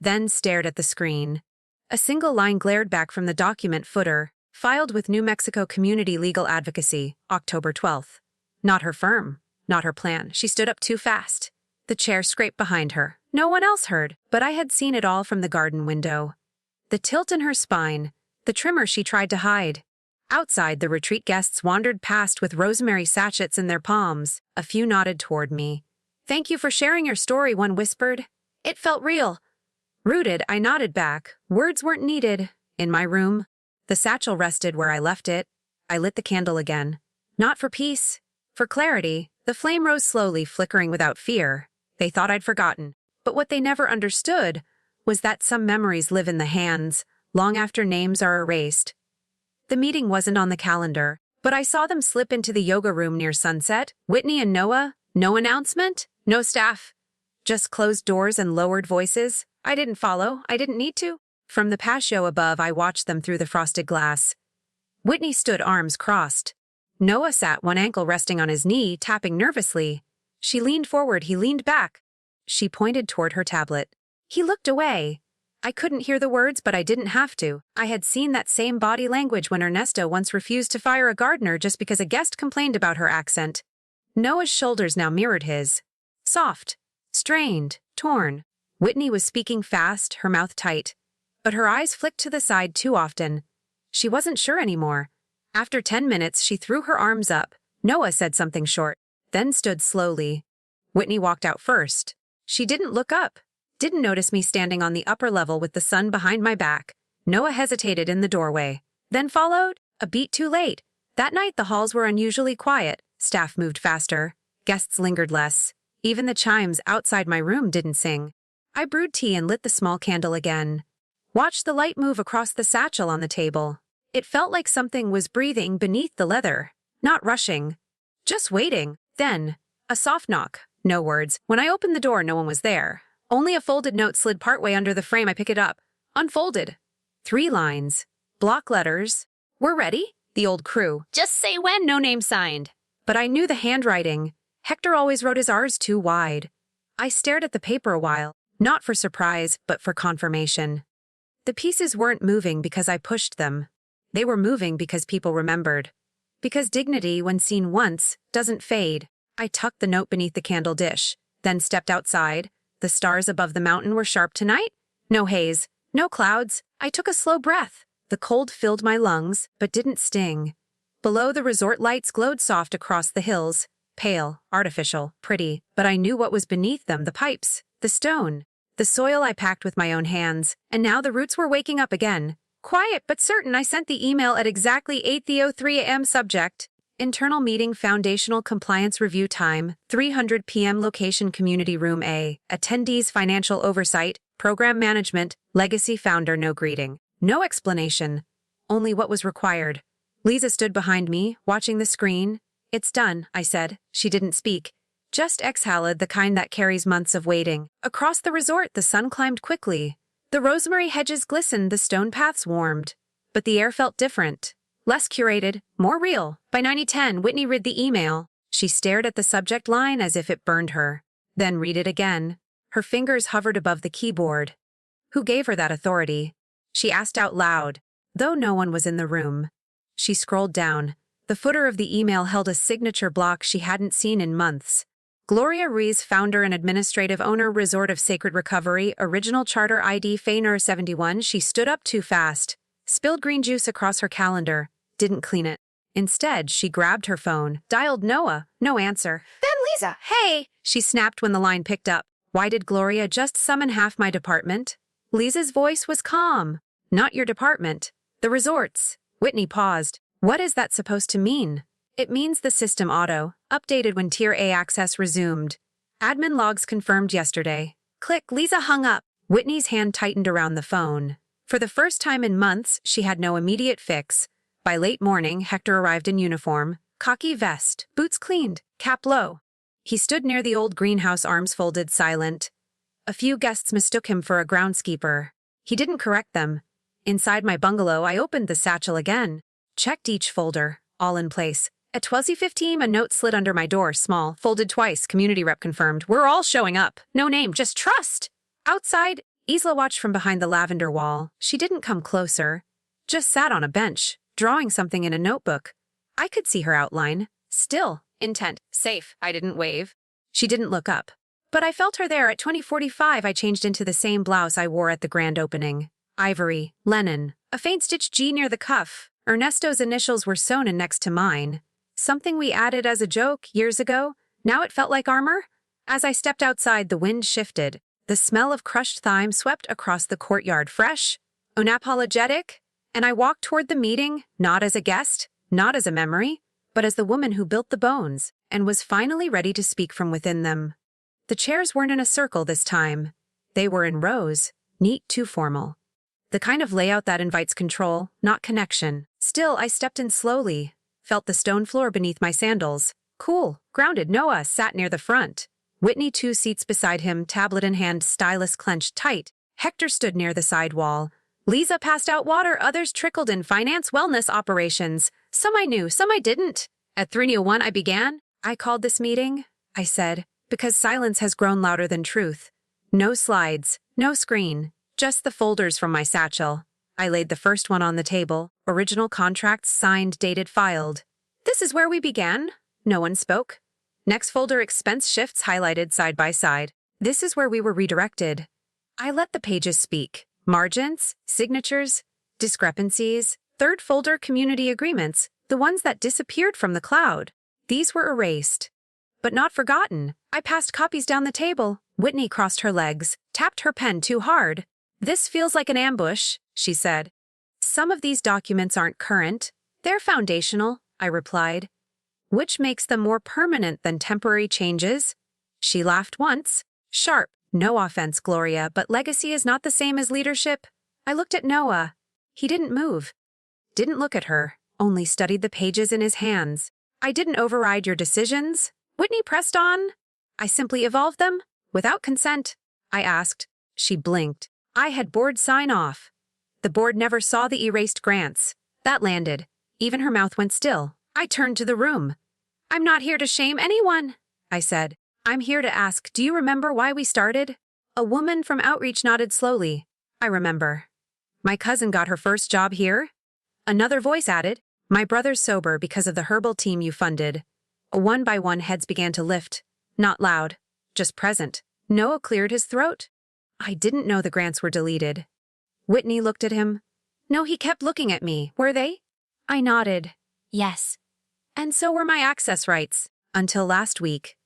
Speaker 1: Then stared at the screen. A single line glared back from the document footer, filed with New Mexico Community Legal Advocacy, October 12th. Not her firm, not her plan. She stood up too fast. The chair scraped behind her. No one else heard, but I had seen it all from the garden window. The tilt in her spine, the tremor she tried to hide. Outside, the retreat guests wandered past with rosemary sachets in their palms. A few nodded toward me. Thank you for sharing your story, one whispered. It felt real. Rooted, I nodded back. Words weren't needed. In my room, the satchel rested where I left it. I lit the candle again. Not for peace, for clarity. The flame rose slowly, flickering without fear. They thought I'd forgotten. But what they never understood was that some memories live in the hands, long after names are erased. The meeting wasn't on the calendar, but I saw them slip into the yoga room near sunset. Whitney and Noah. No announcement, no staff. Just closed doors and lowered voices. I didn't follow. I didn't need to. From the patio above, I watched them through the frosted glass. Whitney stood arms crossed. Noah sat, one ankle resting on his knee, tapping nervously. She leaned forward. He leaned back. She pointed toward her tablet. He looked away. I couldn't hear the words, but I didn't have to. I had seen that same body language when Ernesto once refused to fire a gardener just because a guest complained about her accent. Noah's shoulders now mirrored his. Soft, strained, torn. Whitney was speaking fast, her mouth tight. But her eyes flicked to the side too often. She wasn't sure anymore. After 10 minutes, she threw her arms up. Noah said something short, then stood slowly. Whitney walked out first. She didn't look up. Didn't notice me standing on the upper level with the sun behind my back. Noah hesitated in the doorway. Then followed, a beat too late. That night the halls were unusually quiet. Staff moved faster. Guests lingered less. Even the chimes outside my room didn't sing. I brewed tea and lit the small candle again. Watched the light move across the satchel on the table. It felt like something was breathing beneath the leather. Not rushing. Just waiting. Then, a soft knock. No words. When I opened the door, no one was there. Only a folded note slid partway under the frame. I pick it up. Unfolded. 3 lines. Block letters. We're ready? The old crew. Just say when. No name signed. But I knew the handwriting. Hector always wrote his R's too wide. I stared at the paper a while, not for surprise, but for confirmation. The pieces weren't moving because I pushed them. They were moving because people remembered. Because dignity, when seen once, doesn't fade. I tucked the note beneath the candle dish, then stepped outside. The stars above the mountain were sharp tonight. No haze, no clouds. I took a slow breath. The cold filled my lungs, but didn't sting. Below, the resort lights glowed soft across the hills. Pale, artificial, pretty, but I knew what was beneath them, the pipes, the stone, the soil I packed with my own hands, and now the roots were waking up again. Quiet but certain, I sent the email at exactly 8:03 a.m. Subject: Internal meeting, foundational compliance review time, 300 p.m. Location Community Room A, attendees financial oversight, program management, legacy founder. No greeting. No explanation. Only what was required. Lisa stood behind me, watching the screen. It's done, I said. She didn't speak. Just exhaled, the kind that carries months of waiting. Across the resort, the sun climbed quickly. The rosemary hedges glistened, the stone paths warmed. But the air felt different. Less curated, more real. By 9:10, Whitney read the email. She stared at the subject line as if it burned her. Then read it again. Her fingers hovered above the keyboard. Who gave her that authority? She asked out loud, though no one was in the room. She scrolled down. The footer of the email held a signature block she hadn't seen in months. Gloria Ruiz, founder and administrative owner, Resort of Sacred Recovery, original charter ID Feynor 71. She stood up too fast, spilled green juice across her calendar, didn't clean it. Instead, she grabbed her phone, dialed Noah, no answer. Then Lisa, hey, she snapped when the line picked up. Why did Gloria just summon half my department? Lisa's voice was calm. Not your department. The resort's. Whitney paused. What is that supposed to mean? It means the system auto, updated when Tier A access resumed. Admin logs confirmed yesterday. Click. Lisa hung up. Whitney's hand tightened around the phone. For the first time in months, she had no immediate fix. By late morning, Hector arrived in uniform, khaki vest, boots cleaned, cap low. He stood near the old greenhouse, arms folded, silent. A few guests mistook him for a groundskeeper. He didn't correct them. Inside my bungalow, I opened the satchel again. Checked each folder, all in place. At 12:15, a note slid under my door, small, folded twice. Community rep confirmed. We're all showing up. No name, just trust. Outside, Isla watched from behind the lavender wall. She didn't come closer. Just sat on a bench, drawing something in a notebook. I could see her outline. Still, intent, safe. I didn't wave. She didn't look up. But I felt her there. At 20:45, I changed into the same blouse I wore at the grand opening. Ivory, Lennon, a faint stitch G near the cuff. Ernesto's initials were sewn in next to mine. Something we added as a joke years ago. Now it felt like armor. As I stepped outside, the wind shifted. The smell of crushed thyme swept across the courtyard, fresh, unapologetic, and I walked toward the meeting, not as a guest, not as a memory, but as the woman who built the bones and was finally ready to speak from within them. The chairs weren't in a circle this time. They were in rows, neat, too formal. The kind of layout that invites control, not connection. Still, I stepped in slowly, felt the stone floor beneath my sandals. Cool, grounded. Noah sat near the front. Whitney 2 seats beside him, tablet in hand, stylus clenched tight. Hector stood near the side wall. Lisa passed out water, others trickled in finance, wellness, operations. Some I knew, some I didn't. At 3:01 I began. I called this meeting, I said, because silence has grown louder than truth. No slides, no screen. Just the folders from my satchel. I laid the first one on the table. Original contracts, signed, dated, filed. This is where we began. No one spoke. Next folder, expense shifts, highlighted side by side. This is where we were redirected. I let the pages speak. Margins, signatures, discrepancies. Third folder, community agreements, the ones that disappeared from the cloud. These were erased. But not forgotten. I passed copies down the table. Whitney crossed her legs, tapped her pen too hard. This feels like an ambush, she said. Some of these documents aren't current. They're foundational, I replied. Which makes them more permanent than temporary changes? She laughed once. Sharp. No offense, Gloria, but legacy is not the same as leadership. I looked at Noah. He didn't move. Didn't look at her, only studied the pages in his hands. I didn't override your decisions. Whitney pressed on. I simply evolved them, without consent. I asked. She blinked. I had board sign off. The board never saw the erased grants. That landed. Even her mouth went still. I turned to the room. I'm not here to shame anyone, I said. I'm here to ask, do you remember why we started? A woman from Outreach nodded slowly. I remember. My cousin got her first job here? Another voice added, my brother's sober because of the herbal team you funded. One by one heads began to lift. Not loud, just present. Noah cleared his throat. I didn't know the grants were deleted. Whitney looked at him. No, he kept looking at me. Were they? I nodded. Yes. And so were my access rights. Until last week.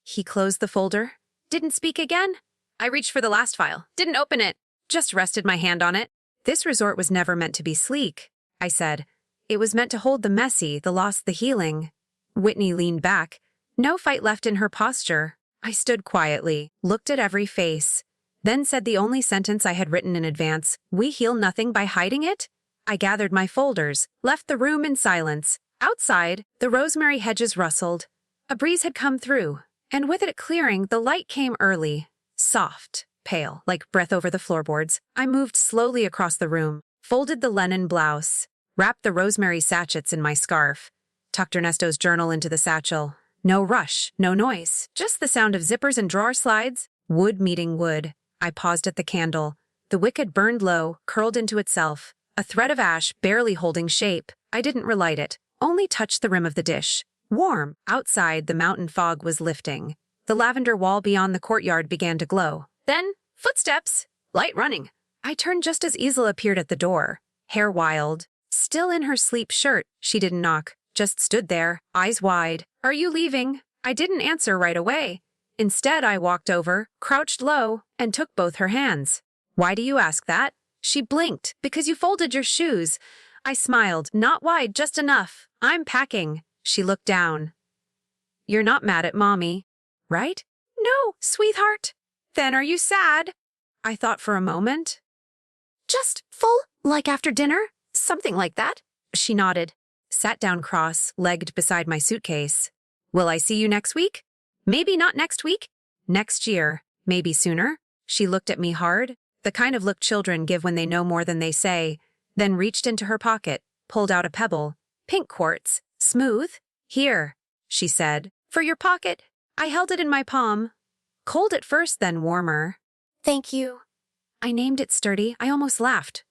Speaker 1: He closed the folder. Didn't speak again. I reached for the last file. Didn't open it. Just rested my hand on it. This resort was never meant to be sleek, I said. It was meant to hold the messy, the lost, the healing. Whitney leaned back. No fight left in her posture. I stood quietly, looked at every face, then said the only sentence I had written in advance, we heal nothing by hiding it? I gathered my folders, left the room in silence. Outside, the rosemary hedges rustled. A breeze had come through, and with it clearing, the light came early. Soft, pale, like breath over the floorboards. I moved slowly across the room, folded the linen blouse, wrapped the rosemary sachets in my scarf, tucked Ernesto's journal into the satchel. No rush, no noise, just the sound of zippers and drawer slides. Wood meeting wood. I paused at the candle. The wick had burned low, curled into itself. A thread of ash barely holding shape. I didn't relight it, only touched the rim of the dish. Warm. Outside, the mountain fog was lifting. The lavender wall beyond the courtyard began to glow. Then, footsteps. Light running. I turned just as Isla appeared at the door. Hair wild. Still in her sleep shirt, she didn't knock. Just stood there, eyes wide. Are you leaving? I didn't answer right away. Instead, I walked over, crouched low, and took both her hands. Why do you ask that? She blinked. Because you folded your shoes. I smiled. Not wide, just enough. I'm packing. She looked down. You're not mad at Mommy, right? No, sweetheart. Then are you sad? I thought for a moment. Just full, like after dinner? Something like that. She nodded. Sat down cross-legged beside my suitcase. Will I see you next week? Maybe not next week. Next year. Maybe sooner. She looked at me hard, the kind of look children give when they know more than they say, then reached into her pocket, pulled out a pebble. Pink quartz. Smooth. Here, she said. For your pocket. I held it in my palm. Cold at first, then warmer. Thank you. I named it Sturdy. I almost laughed,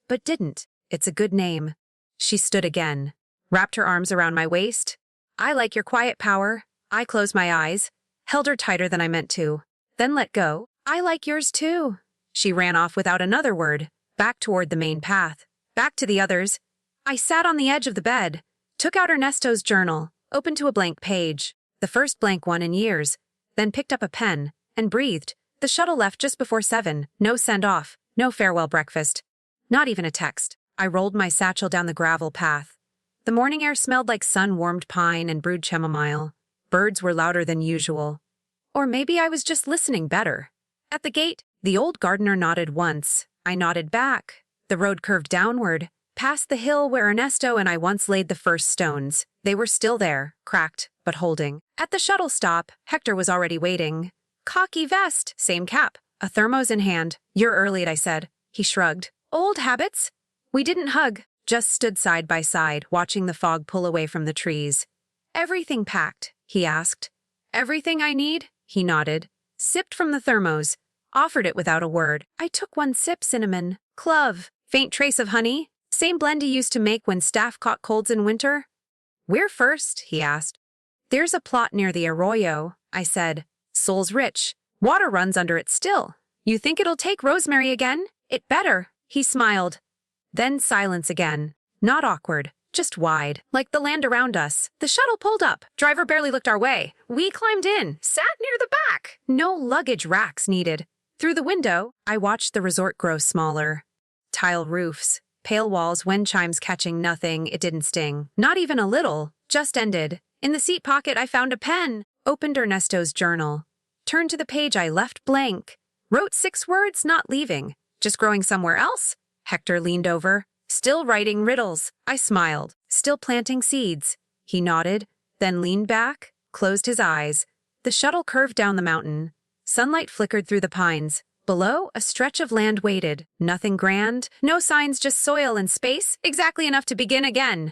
Speaker 1: but didn't. It's a good name. She stood again. Wrapped her arms around my waist. I like your quiet power. I closed my eyes, held her tighter than I meant to, then let go. I like yours too. She ran off without another word, back toward the main path, back to the others. I sat on the edge of the bed, took out Ernesto's journal, opened to a blank page, the first blank one in years, then picked up a pen and breathed. The shuttle left just before 7, no send-off, no farewell breakfast, not even a text. I rolled my satchel down the gravel path. The morning air smelled like sun-warmed pine and brewed chamomile. Birds were louder than usual. Or maybe I was just listening better. At the gate, the old gardener nodded once. I nodded back. The road curved downward, past the hill where Ernesto and I once laid the first stones. They were still there, cracked, but holding. At the shuttle stop, Hector was already waiting. Cocky vest, same cap, a thermos in hand. You're early, I said. He shrugged. Old habits? We didn't hug, just stood side by side, watching the fog pull away from the trees. Everything packed, he asked. Everything I need? He nodded. Sipped from the thermos, offered it without a word. I took one sip. Cinnamon, clove, faint trace of honey. Same blend he used to make when staff caught colds in winter. Where first? He asked. There's a plot near the arroyo, I said. Soul's rich. Water runs under it still. You think it'll take rosemary again? It better. He smiled. Then silence again. Not awkward, just wide, like the land around us. The shuttle pulled up. Driver barely looked our way. We climbed in, sat near the back. No luggage racks needed. Through the window, I watched the resort grow smaller. Tile roofs, pale walls, wind chimes catching nothing. It didn't sting. Not even a little. Just ended. In the seat pocket, I found a pen. Opened Ernesto's journal. Turned to the page I left blank. Wrote 6 words, not leaving. Just growing somewhere else? Hector leaned over. Still writing riddles. I smiled. Still planting seeds. He nodded, then leaned back, closed his eyes. The shuttle curved down the mountain. Sunlight flickered through the pines. Below, a stretch of land waited. Nothing grand, no signs, just soil and space, exactly enough to begin again.